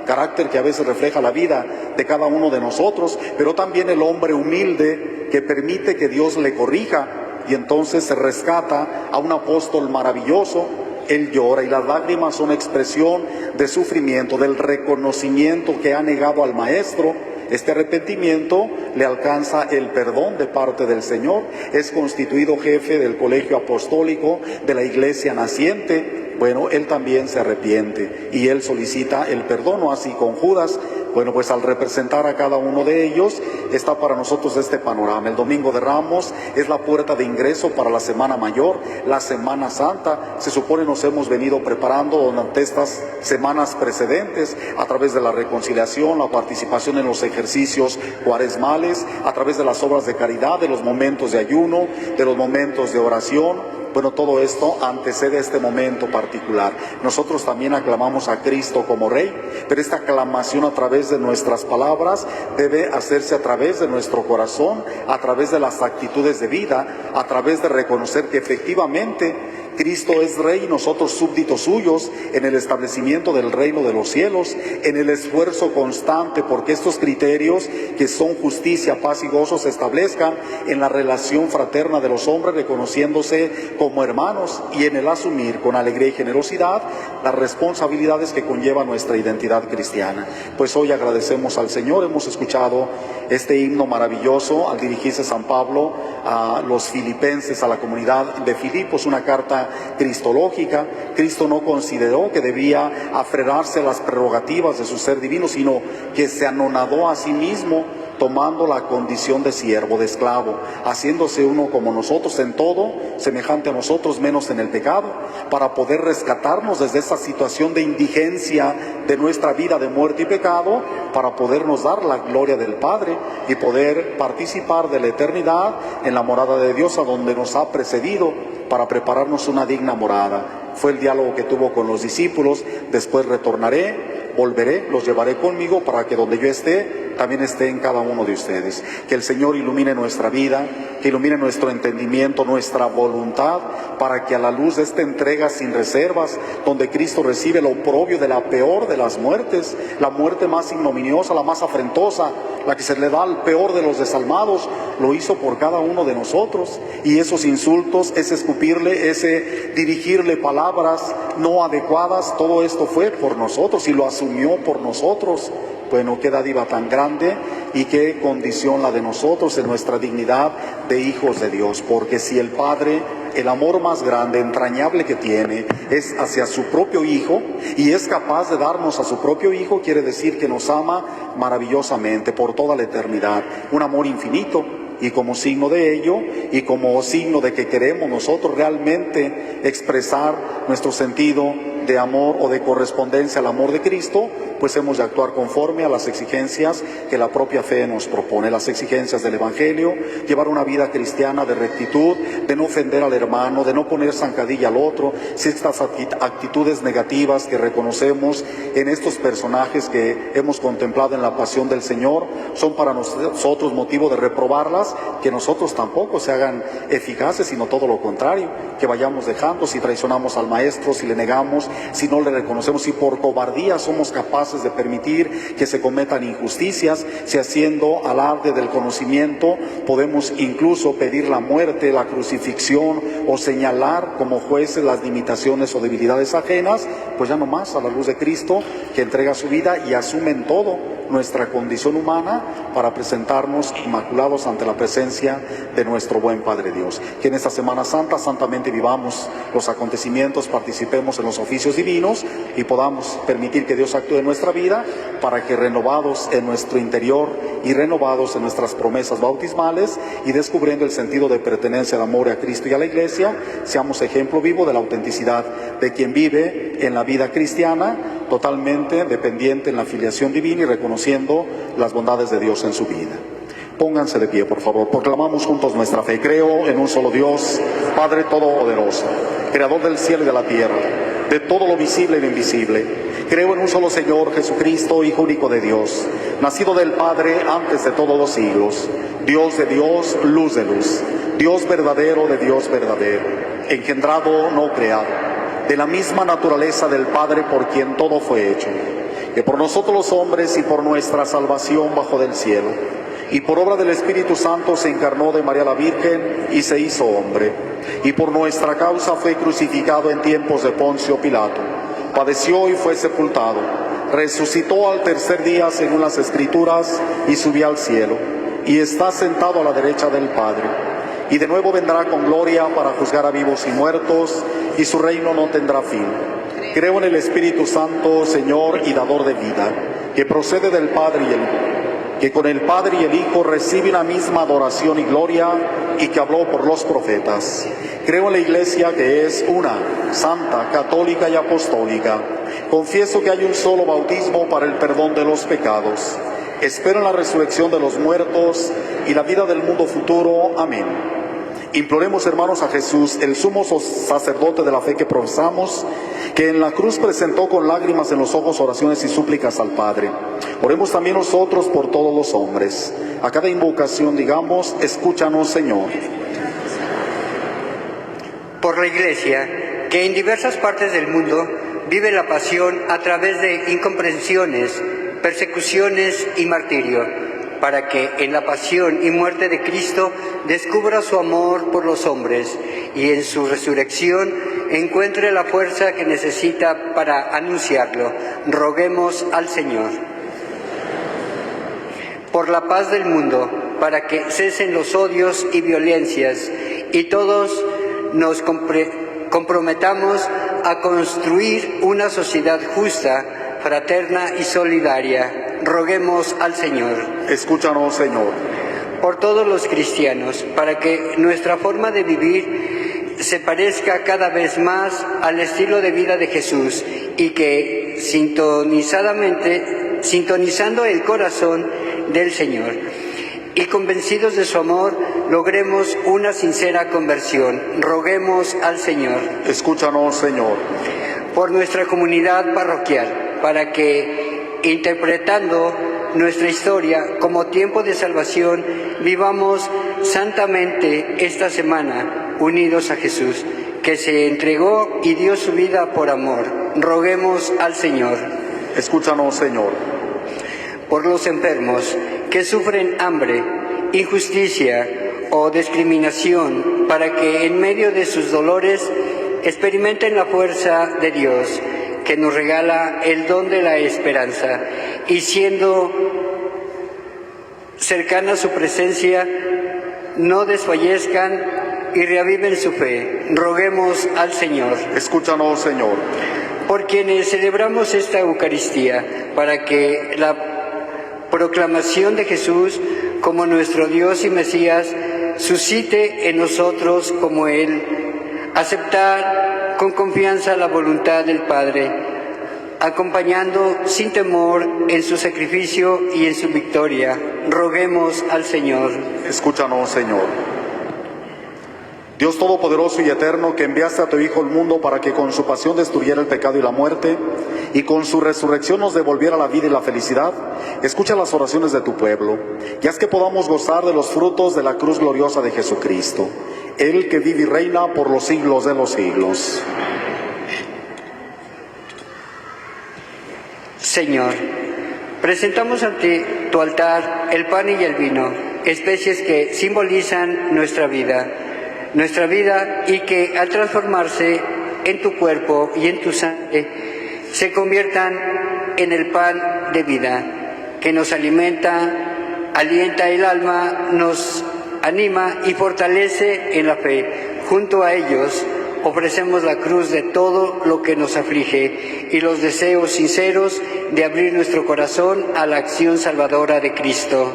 carácter que a veces refleja la vida de cada uno de nosotros, pero también el hombre humilde que permite que Dios le corrija y entonces se rescata a un apóstol maravilloso. Él llora y las lágrimas son expresión de sufrimiento, del reconocimiento que ha negado al Maestro. Este arrepentimiento le alcanza el perdón de parte del Señor. Es constituido jefe del colegio apostólico de la iglesia naciente. Bueno, él también se arrepiente y él solicita el perdón, ¿no? Así con Judas. Bueno, pues al representar a cada uno de ellos, está para nosotros este panorama. El Domingo de Ramos es la puerta de ingreso para la Semana Mayor, la Semana Santa. Se supone nos hemos venido preparando durante estas semanas precedentes, a través de la reconciliación, la participación en los ejercicios cuaresmales, a través de las obras de caridad, de los momentos de ayuno, de los momentos de oración. Bueno, todo esto antecede a este momento particular. Nosotros también aclamamos a Cristo como Rey, pero esta aclamación a través de nuestras palabras debe hacerse a través de nuestro corazón, a través de las actitudes de vida, a través de reconocer que efectivamente Cristo es Rey y nosotros súbditos suyos en el establecimiento del reino de los cielos, en el esfuerzo constante porque estos criterios que son justicia, paz y gozo se establezcan en la relación fraterna de los hombres, reconociéndose como hermanos y en el asumir con alegría y generosidad las responsabilidades que conlleva nuestra identidad cristiana. Pues hoy agradecemos al Señor, hemos escuchado este himno maravilloso al dirigirse San Pablo a los filipenses, a la comunidad de Filipos, una carta cristológica. Cristo no consideró que debía aferrarse a las prerrogativas de su ser divino, sino que se anonadó a sí mismo, tomando la condición de siervo, de esclavo, haciéndose uno como nosotros en todo, semejante a nosotros, menos en el pecado, para poder rescatarnos desde esa situación de indigencia de nuestra vida de muerte y pecado, para podernos dar la gloria del Padre y poder participar de la eternidad en la morada de Dios, a donde nos ha precedido, para prepararnos una digna morada. Fue el diálogo que tuvo con los discípulos. Después retornaré, volveré, los llevaré conmigo para que donde yo esté, también esté en cada uno de ustedes. Que el Señor ilumine nuestra vida, que ilumine nuestro entendimiento, nuestra voluntad, para que a la luz de esta entrega sin reservas, donde Cristo recibe el oprobio de la peor de las muertes, la muerte más ignominiosa, la más afrentosa, la que se le da al peor de los desalmados, lo hizo por cada uno de nosotros. Y esos insultos, ese escupirle, ese dirigirle palabras no adecuadas, todo esto fue por nosotros y lo asumió por nosotros. Bueno, qué dádiva tan grande y qué condición la de nosotros en nuestra dignidad de hijos de Dios. Porque si el Padre, el amor más grande, entrañable que tiene, es hacia su propio Hijo y es capaz de darnos a su propio Hijo, quiere decir que nos ama maravillosamente por toda la eternidad. Un amor infinito. Y como signo de ello, y como signo de que queremos nosotros realmente expresar nuestro sentido de amor o de correspondencia al amor de Cristo, pues hemos de actuar conforme a las exigencias que la propia fe nos propone, las exigencias del Evangelio, llevar una vida cristiana de rectitud, de no ofender al hermano, de no poner zancadilla al otro. Si estas actitudes negativas que reconocemos en estos personajes que hemos contemplado en la pasión del Señor son para nosotros motivo de reprobarlas, que nosotros tampoco se hagan eficaces, sino todo lo contrario, que vayamos dejando. Si traicionamos al Maestro, si le negamos, si no le reconocemos, si por cobardía somos capaces de permitir que se cometan injusticias, si haciendo alarde del conocimiento podemos incluso pedir la muerte, la crucifixión o señalar como jueces las limitaciones o debilidades ajenas, pues ya no más, a la luz de Cristo, que entrega su vida y asume en todo nuestra condición humana para presentarnos inmaculados ante la presencia de nuestro buen Padre Dios. Que en esta Semana Santa santamente vivamos los acontecimientos, participemos en los oficios divinos y podamos permitir que Dios actúe en nuestra vida para que renovados en nuestro interior y renovados en nuestras promesas bautismales y descubriendo el sentido de pertenencia al amor a Cristo y a la Iglesia, seamos ejemplo vivo de la autenticidad de quien vive en la vida cristiana, totalmente dependiente en la filiación divina y reconociendo las bondades de Dios en su vida. Pónganse de pie, por favor. Proclamamos juntos nuestra fe. Creo en un solo Dios, Padre Todopoderoso, Creador del cielo y de la tierra, de todo lo visible y lo invisible. Creo en un solo Señor, Jesucristo, Hijo único de Dios, nacido del Padre antes de todos los siglos, Dios de Dios, luz de luz, Dios verdadero de Dios verdadero, engendrado, no creado, de la misma naturaleza del Padre por quien todo fue hecho, que por nosotros los hombres y por nuestra salvación bajó del cielo, y por obra del Espíritu Santo se encarnó de María la Virgen y se hizo hombre, y por nuestra causa fue crucificado en tiempos de Poncio Pilato, padeció y fue sepultado, resucitó al tercer día según las Escrituras y subió al cielo, y está sentado a la derecha del Padre, y de nuevo vendrá con gloria para juzgar a vivos y muertos, y su reino no tendrá fin. Creo en el Espíritu Santo, Señor y dador de vida, que procede del Padre y el Hijo, que con el Padre y el Hijo recibe la misma adoración y gloria, y que habló por los profetas. Creo en la Iglesia, que es una, santa, católica y apostólica. Confieso que hay un solo bautismo para el perdón de los pecados. Espero en la resurrección de los muertos y la vida del mundo futuro. Amén. Imploremos, hermanos, a Jesús, el sumo sacerdote de la fe que profesamos, que en la cruz presentó con lágrimas en los ojos oraciones y súplicas al Padre. Oremos también nosotros por todos los hombres. A cada invocación digamos: escúchanos, Señor. Por la Iglesia, que en diversas partes del mundo vive la pasión a través de incomprensiones, persecuciones y martirio, para que en la pasión y muerte de Cristo descubra su amor por los hombres y en su resurrección encuentre la fuerza que necesita para anunciarlo. Roguemos al Señor. Por la paz del mundo, para que cesen los odios y violencias y todos nos comprometamos a construir una sociedad justa, fraterna y solidaria. Roguemos al Señor. Escúchanos, Señor. Por todos los cristianos, para que nuestra forma de vivir se parezca cada vez más al estilo de vida de Jesús y que sintonizando el corazón del Señor y convencidos de su amor, logremos una sincera conversión. Roguemos al Señor. Escúchanos, Señor. Por nuestra comunidad parroquial, para que, interpretando nuestra historia como tiempo de salvación, vivamos santamente esta semana, unidos a Jesús, que se entregó y dio su vida por amor. Roguemos al Señor. Escúchanos, Señor. Por los enfermos que sufren hambre, injusticia o discriminación, para que en medio de sus dolores experimenten la fuerza de Dios, que nos regala el don de la esperanza, y siendo cercana a su presencia, no desfallezcan y reaviven su fe. Roguemos al Señor. Escúchanos, Señor. Por quienes celebramos esta Eucaristía, para que la proclamación de Jesús como nuestro Dios y Mesías suscite en nosotros, como Él, aceptar con confianza la voluntad del Padre, acompañando sin temor en su sacrificio y en su victoria. Roguemos al Señor. Escúchanos, Señor. Dios Todopoderoso y Eterno, que enviaste a tu Hijo al mundo para que con su pasión destruyera el pecado y la muerte, y con su resurrección nos devolviera la vida y la felicidad, escucha las oraciones de tu pueblo, y haz que podamos gozar de los frutos de la cruz gloriosa de Jesucristo, Él que vive y reina por los siglos de los siglos. Señor, presentamos ante tu altar el pan y el vino, especies que simbolizan nuestra vida y que al transformarse en tu cuerpo y en tu sangre se conviertan en el pan de vida. que nos alimenta, alienta el alma, nos anima y fortalece en la fe. Junto a ellos ofrecemos la cruz de todo lo que nos aflige y los deseos sinceros de abrir nuestro corazón a la acción salvadora de Cristo.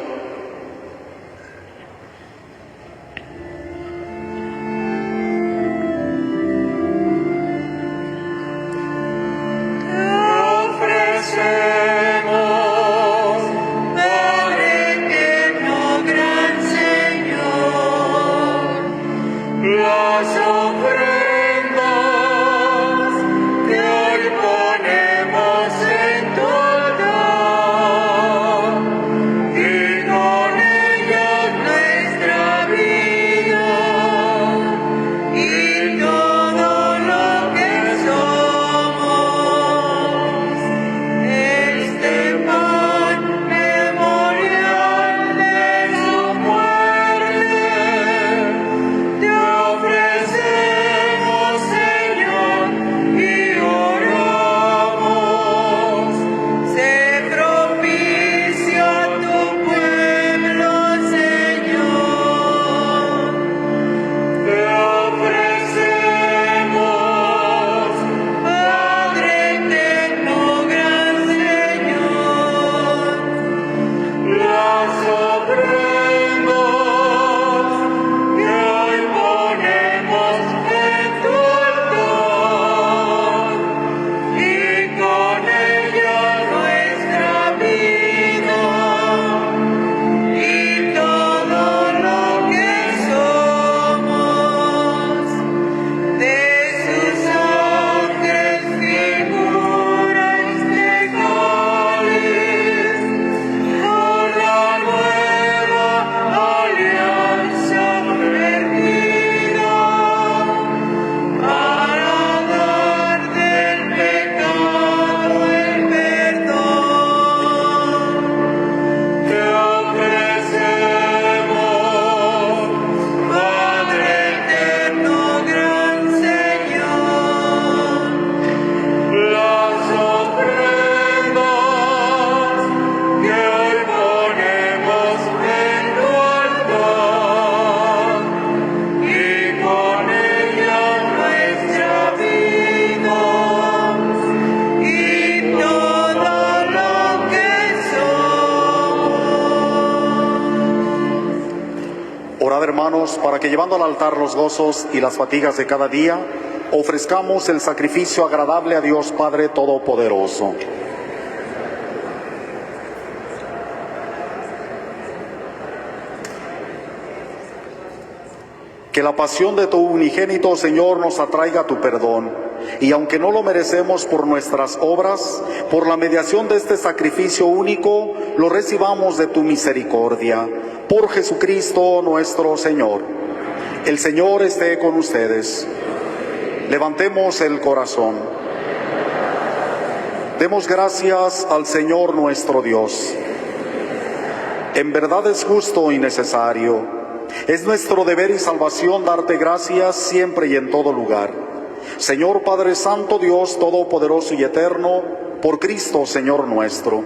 Para que llevando al altar los gozos y las fatigas de cada día, ofrezcamos el sacrificio agradable a Dios Padre Todopoderoso. Que la pasión de tu unigénito, Señor, nos atraiga a tu perdón, y aunque no lo merecemos por nuestras obras, por la mediación de este sacrificio único, lo recibamos de tu misericordia. Por Jesucristo nuestro Señor. El Señor esté con ustedes. Levantemos el corazón. Demos gracias al Señor nuestro Dios. En verdad es justo y necesario. Es nuestro deber y salvación darte gracias siempre y en todo lugar. Señor Padre Santo, Dios Todopoderoso y Eterno, por Cristo, Señor nuestro,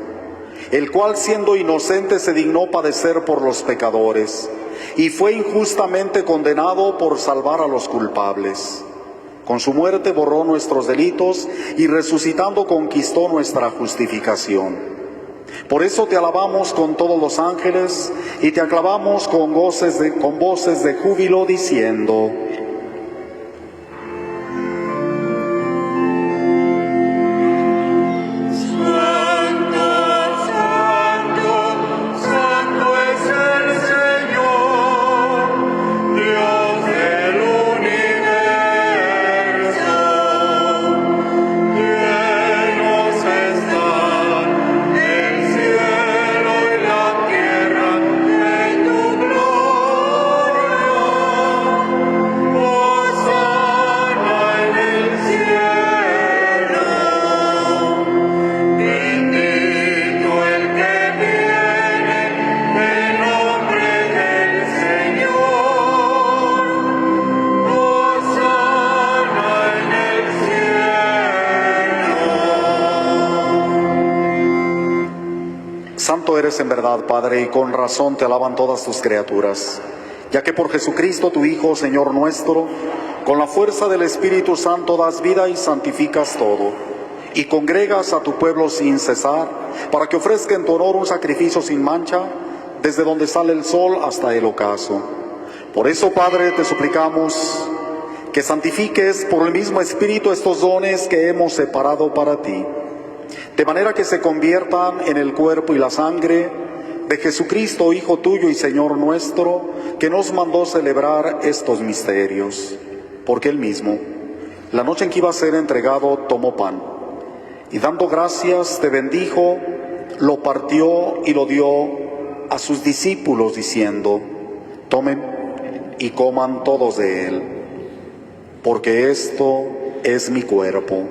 el cual siendo inocente se dignó padecer por los pecadores, y fue injustamente condenado por salvar a los culpables. Con su muerte borró nuestros delitos, y resucitando conquistó nuestra justificación. Por eso te alabamos con todos los ángeles, y te aclamamos con voces de júbilo, diciendo: Santo eres en verdad, Padre, y con razón te alaban todas tus criaturas, ya que por Jesucristo, tu Hijo, Señor nuestro, con la fuerza del Espíritu Santo das vida y santificas todo, y congregas a tu pueblo sin cesar, para que ofrezca en tu honor un sacrificio sin mancha, desde donde sale el sol hasta el ocaso. Por eso, Padre, te suplicamos que santifiques por el mismo Espíritu estos dones que hemos separado para ti, de manera que se conviertan en el cuerpo y la sangre de Jesucristo, Hijo tuyo y Señor nuestro, que nos mandó celebrar estos misterios. Porque Él mismo, la noche en que iba a ser entregado, tomó pan, y dando gracias te bendijo, lo partió y lo dio a sus discípulos, diciendo: tomen y coman todos de él, porque esto es mi cuerpo,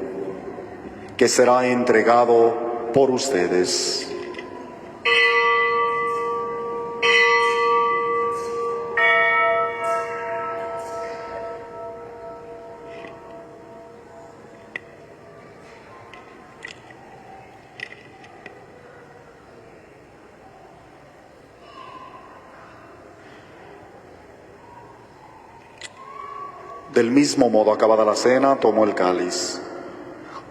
que será entregado por ustedes. Del mismo modo, acabada la cena, tomó el cáliz.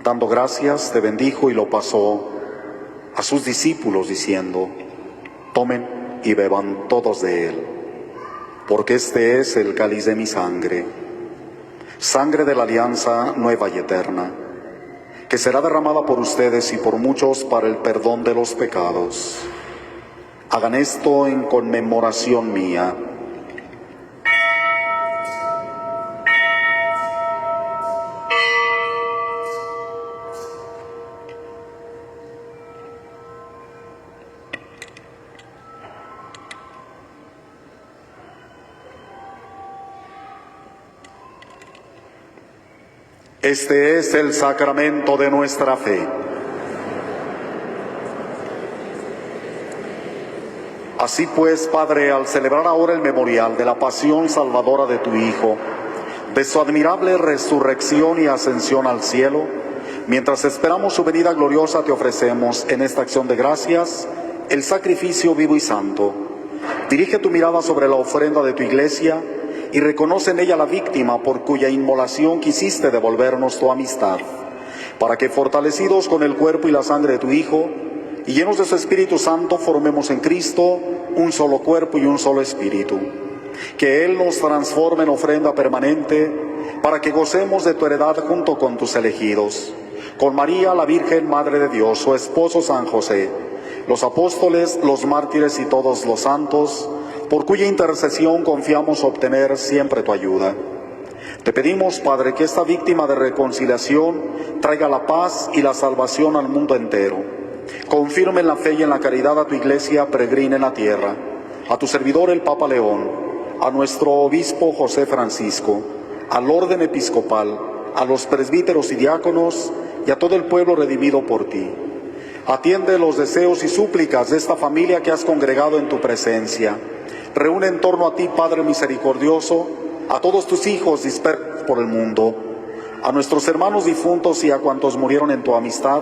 Dando gracias, te bendijo y lo pasó a sus discípulos, diciendo: tomen y beban todos de él, porque este es el cáliz de mi sangre, sangre de la alianza nueva y eterna, que será derramada por ustedes y por muchos para el perdón de los pecados. Hagan esto en conmemoración mía. Este es el sacramento de nuestra fe. Así pues, Padre, al celebrar ahora el memorial de la pasión salvadora de tu Hijo, de su admirable resurrección y ascensión al cielo, mientras esperamos su venida gloriosa, te ofrecemos en esta acción de gracias el sacrificio vivo y santo. Dirige tu mirada sobre la ofrenda de tu Iglesia y reconoce en ella la víctima por cuya inmolación quisiste devolvernos tu amistad, para que, fortalecidos con el cuerpo y la sangre de tu Hijo, y llenos de su Espíritu Santo, formemos en Cristo un solo cuerpo y un solo espíritu. Que Él nos transforme en ofrenda permanente, para que gocemos de tu heredad junto con tus elegidos, con María, la Virgen Madre de Dios, su esposo San José, los apóstoles, los mártires y todos los santos, por cuya intercesión confiamos obtener siempre tu ayuda. Te pedimos, Padre, que esta víctima de reconciliación traiga la paz y la salvación al mundo entero. Confirme en la fe y en la caridad a tu Iglesia peregrina en la tierra, a tu servidor el Papa León, a nuestro obispo José Francisco, al orden episcopal, a los presbíteros y diáconos y a todo el pueblo redimido por ti. Atiende los deseos y súplicas de esta familia que has congregado en tu presencia. Reúne en torno a ti, Padre misericordioso, a todos tus hijos dispersos por el mundo, a nuestros hermanos difuntos y a cuantos murieron en tu amistad.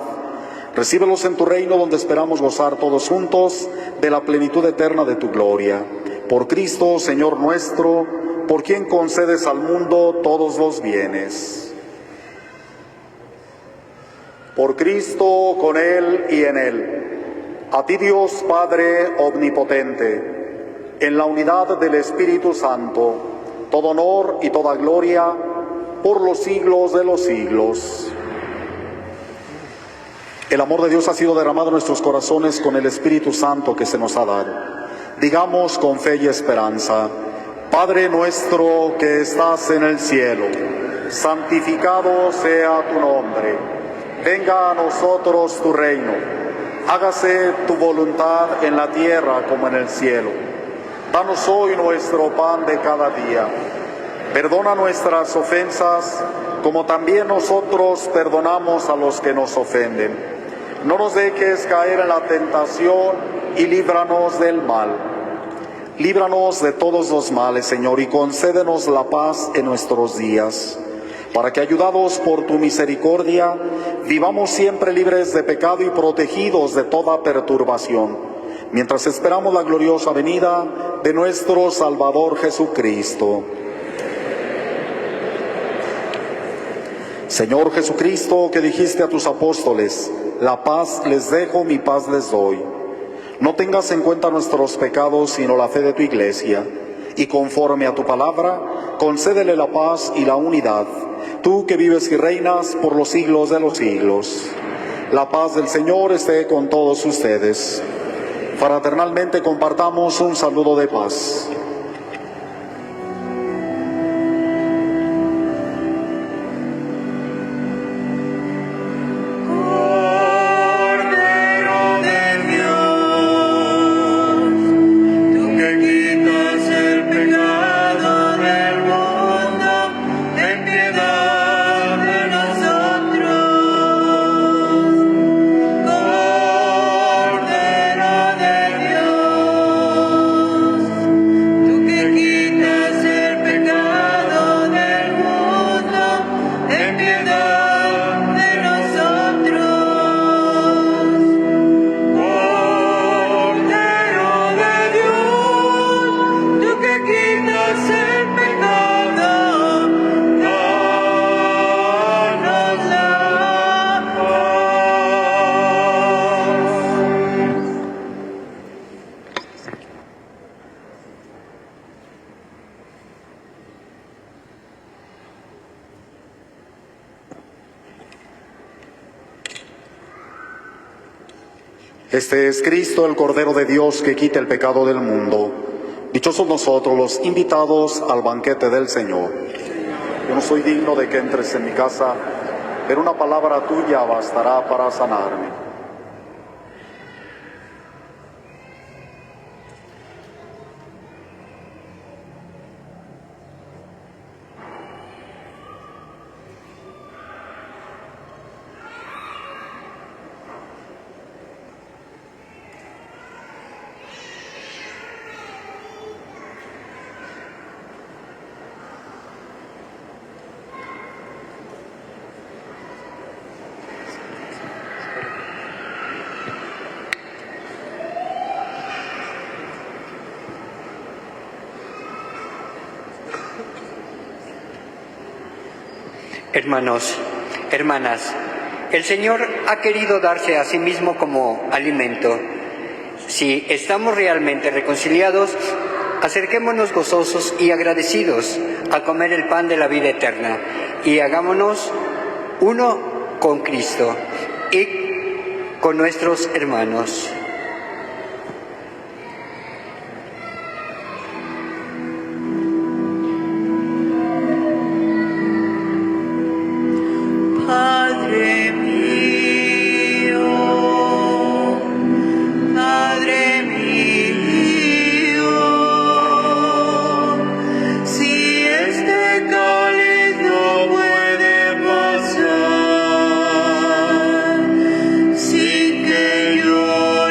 Recíbelos en tu reino, donde esperamos gozar todos juntos de la plenitud eterna de tu gloria. Por Cristo, Señor nuestro, por quien concedes al mundo todos los bienes. Por Cristo, con Él y en Él. A ti, Dios Padre omnipotente, en la unidad del Espíritu Santo, todo honor y toda gloria por los siglos de los siglos. El amor de Dios ha sido derramado en nuestros corazones con el Espíritu Santo que se nos ha dado. Digamos con fe y esperanza: Padre nuestro que estás en el cielo, santificado sea tu nombre. Venga a nosotros tu reino. Hágase tu voluntad en la tierra como en el cielo. Danos hoy nuestro pan de cada día. Perdona nuestras ofensas, como también nosotros perdonamos a los que nos ofenden. No nos dejes caer en la tentación y líbranos del mal. Líbranos de todos los males, Señor, y concédenos la paz en nuestros días, para que, ayudados por tu misericordia, vivamos siempre libres de pecado y protegidos de toda perturbación, mientras esperamos la gloriosa venida de nuestro Salvador Jesucristo. Señor Jesucristo, que dijiste a tus apóstoles, la paz les dejo, mi paz les doy. No tengas en cuenta nuestros pecados, sino la fe de tu Iglesia, y conforme a tu palabra, concédele la paz y la unidad, tú que vives y reinas por los siglos de los siglos. La paz del Señor esté con todos ustedes. Fraternalmente compartamos un saludo de paz. Este es Cristo, el Cordero de Dios, que quita el pecado del mundo. Dichosos nosotros los invitados al banquete del Señor. Yo no soy digno de que entres en mi casa, pero una palabra tuya bastará para sanarme. Hermanos, hermanas, el Señor ha querido darse a sí mismo como alimento. Si estamos realmente reconciliados, acerquémonos gozosos y agradecidos a comer el pan de la vida eterna y hagámonos uno con Cristo y con nuestros hermanos. Sin que yo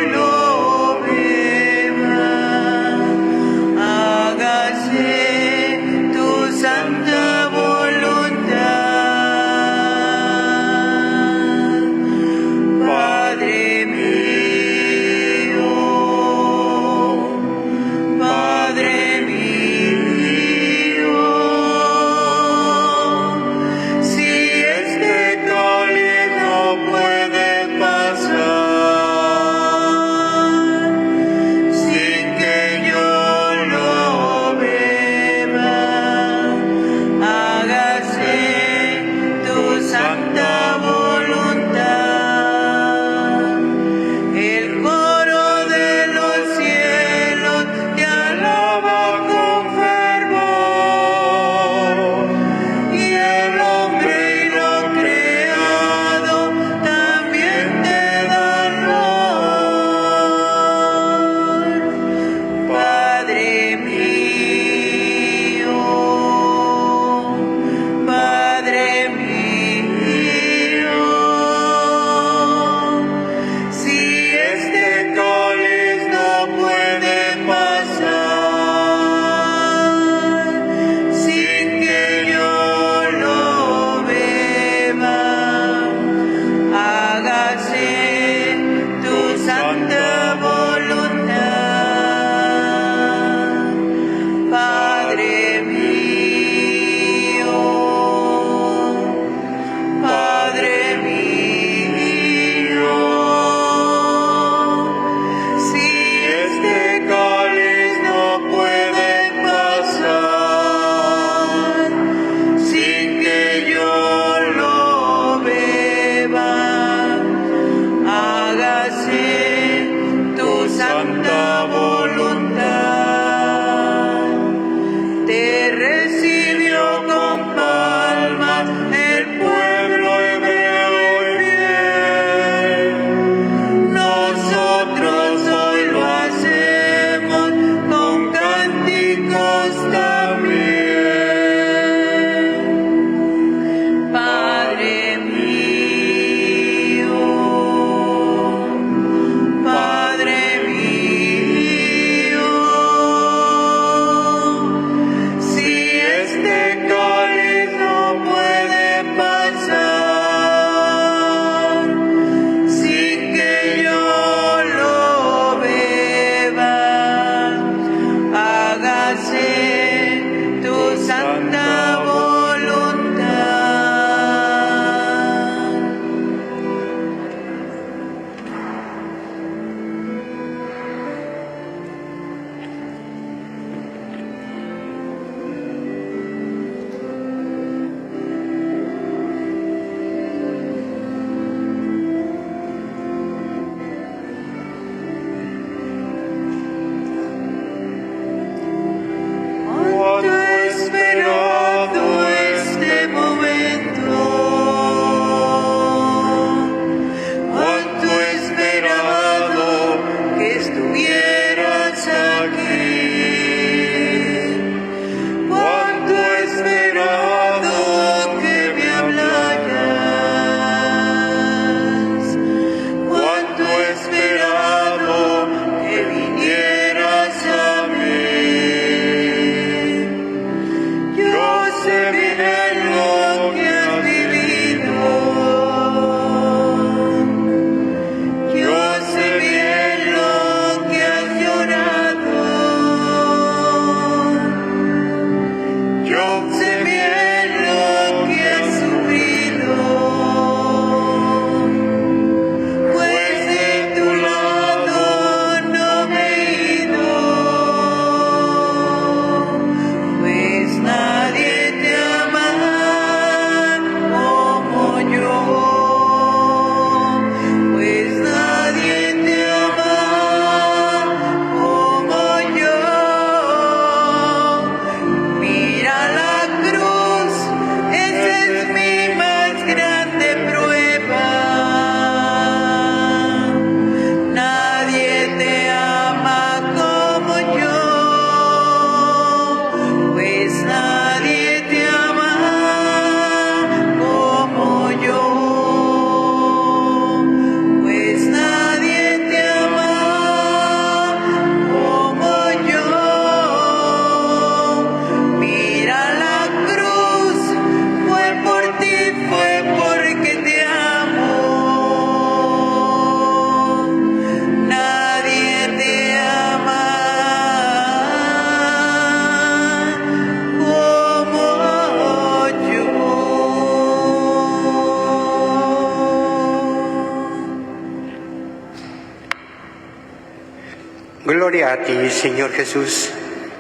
Gloria a ti, Señor Jesús,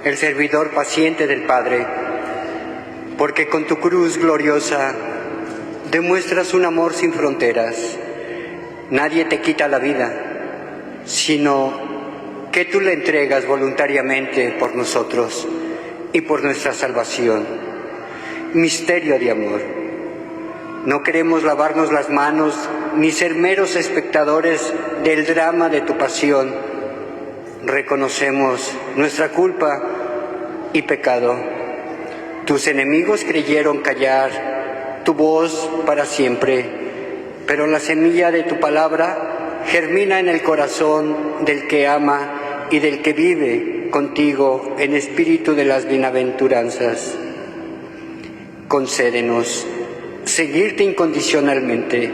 el servidor paciente del Padre, porque con tu cruz gloriosa demuestras un amor sin fronteras. Nadie te quita la vida, sino que tú la entregas voluntariamente por nosotros y por nuestra salvación. Misterio de amor. No queremos lavarnos las manos ni ser meros espectadores del drama de tu pasión. Reconocemos nuestra culpa y pecado. Tus enemigos creyeron callar tu voz para siempre, pero la semilla de tu palabra germina en el corazón del que ama y del que vive contigo en espíritu de las bienaventuranzas. Concédenos seguirte incondicionalmente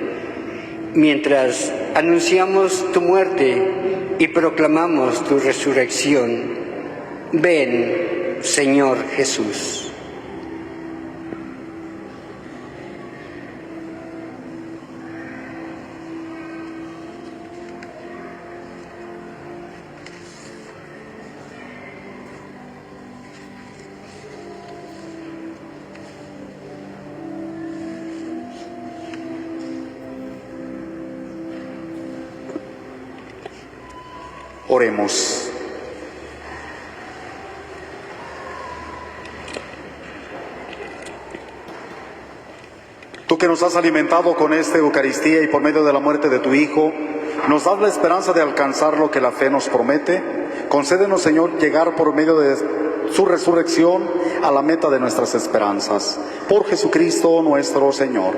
mientras anunciamos tu muerte y proclamamos tu resurrección. Ven, Señor Jesús. Oremos. Tú que nos has alimentado con esta Eucaristía y por medio de la muerte de tu Hijo, nos das la esperanza de alcanzar lo que la fe nos promete. Concédenos, Señor, llegar por medio de su resurrección a la meta de nuestras esperanzas. Por Jesucristo nuestro Señor.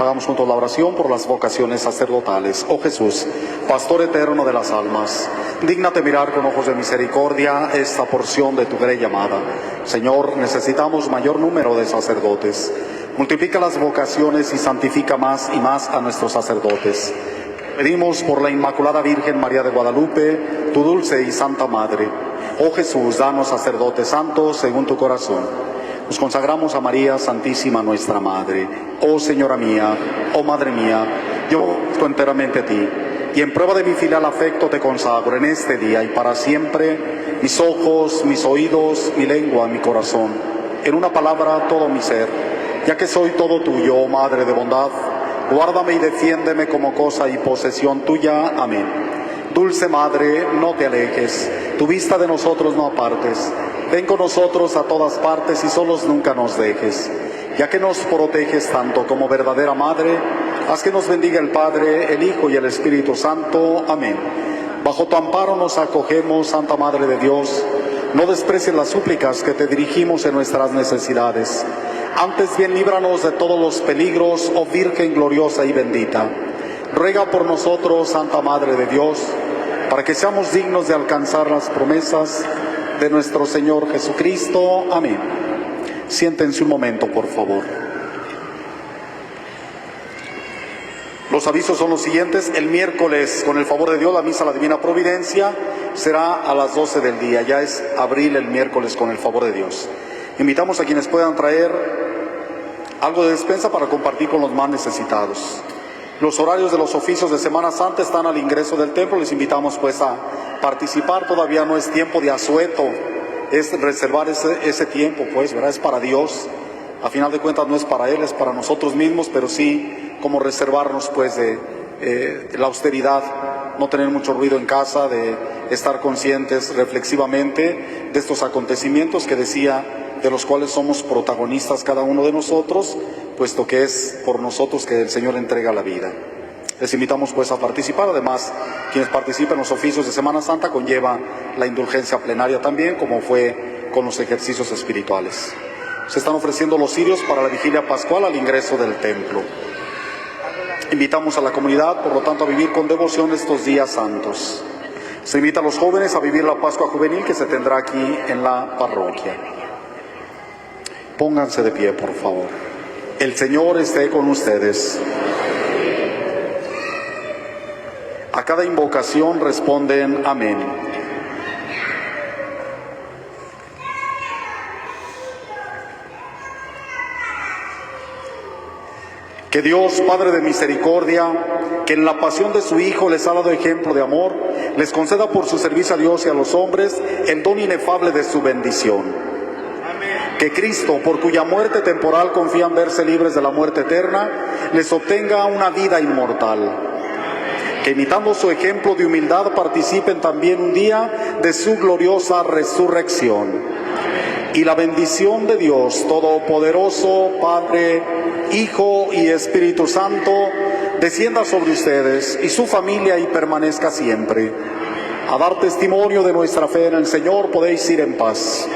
Hagamos juntos la oración por las vocaciones sacerdotales. Oh Jesús, Pastor eterno de las almas, dígnate mirar con ojos de misericordia esta porción de tu grey llamada. Señor, necesitamos mayor número de sacerdotes. Multiplica las vocaciones y santifica más y más a nuestros sacerdotes. Pedimos por la Inmaculada Virgen María de Guadalupe, tu dulce y santa Madre. Oh Jesús, danos sacerdotes santos según tu corazón. Nos consagramos a María Santísima, nuestra Madre. Oh Señora mía, oh Madre mía, yo estoy enteramente a ti, y en prueba de mi filial afecto te consagro en este día y para siempre mis ojos, mis oídos, mi lengua, mi corazón, en una palabra todo mi ser, ya que soy todo tuyo, oh Madre de bondad, guárdame y defiéndeme como cosa y posesión tuya. Amén. Dulce Madre, no te alejes, tu vista de nosotros no apartes. Ven con nosotros a todas partes y solos nunca nos dejes. Ya que nos proteges tanto como verdadera Madre, haz que nos bendiga el Padre, el Hijo y el Espíritu Santo. Amén. Bajo tu amparo nos acogemos, Santa Madre de Dios. No desprecies las súplicas que te dirigimos en nuestras necesidades. Antes bien líbranos de todos los peligros, oh Virgen gloriosa y bendita. Ruega por nosotros, Santa Madre de Dios, para que seamos dignos de alcanzar las promesas de nuestro Señor Jesucristo. Amén. Siéntense un momento, por favor. Los avisos son los siguientes. El miércoles, con el favor de Dios, la misa a la Divina Providencia será a las 12 del día. Ya es abril el miércoles, con el favor de Dios. Invitamos a quienes puedan traer algo de despensa para compartir con los más necesitados. Los horarios de los oficios de Semana Santa están al ingreso del templo. Les invitamos pues a participar. Todavía no es tiempo de asueto, es reservar ese tiempo, pues, ¿verdad? Es para Dios. A final de cuentas no es para Él, es para nosotros mismos, pero sí como reservarnos pues de la austeridad, no tener mucho ruido en casa, de estar conscientes reflexivamente de estos acontecimientos que decía, de los cuales somos protagonistas cada uno de nosotros, puesto que es por nosotros que el Señor entrega la vida. Les invitamos pues a participar. Además, quienes participen en los oficios de Semana Santa conlleva la indulgencia plenaria también, como fue con los ejercicios espirituales. Se están ofreciendo los cirios para la vigilia pascual al ingreso del templo. Invitamos a la comunidad, por lo tanto, a vivir con devoción estos días santos. Se invita a los jóvenes a vivir la Pascua Juvenil que se tendrá aquí en la parroquia. Pónganse de pie, por favor. El Señor esté con ustedes. A cada invocación responden amén. Que Dios, Padre de misericordia, que en la pasión de su Hijo les ha dado ejemplo de amor, les conceda por su servicio a Dios y a los hombres el don inefable de su bendición. Que Cristo, por cuya muerte temporal confían verse libres de la muerte eterna, les obtenga una vida inmortal. Que imitando su ejemplo de humildad participen también un día de su gloriosa resurrección. Y la bendición de Dios Todopoderoso, Padre, Hijo y Espíritu Santo, descienda sobre ustedes y su familia y permanezca siempre. A dar testimonio de nuestra fe en el Señor podéis ir en paz.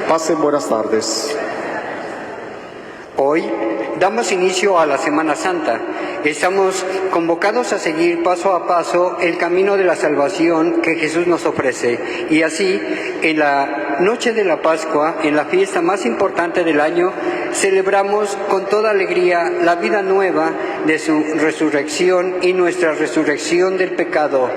Pasen buenas tardes. Hoy damos inicio a la Semana Santa. Estamos convocados a seguir paso a paso el camino de la salvación que Jesús nos ofrece. Y así, en la noche de la Pascua, en la fiesta más importante del año, celebramos con toda alegría la vida nueva de su resurrección y nuestra resurrección del pecado.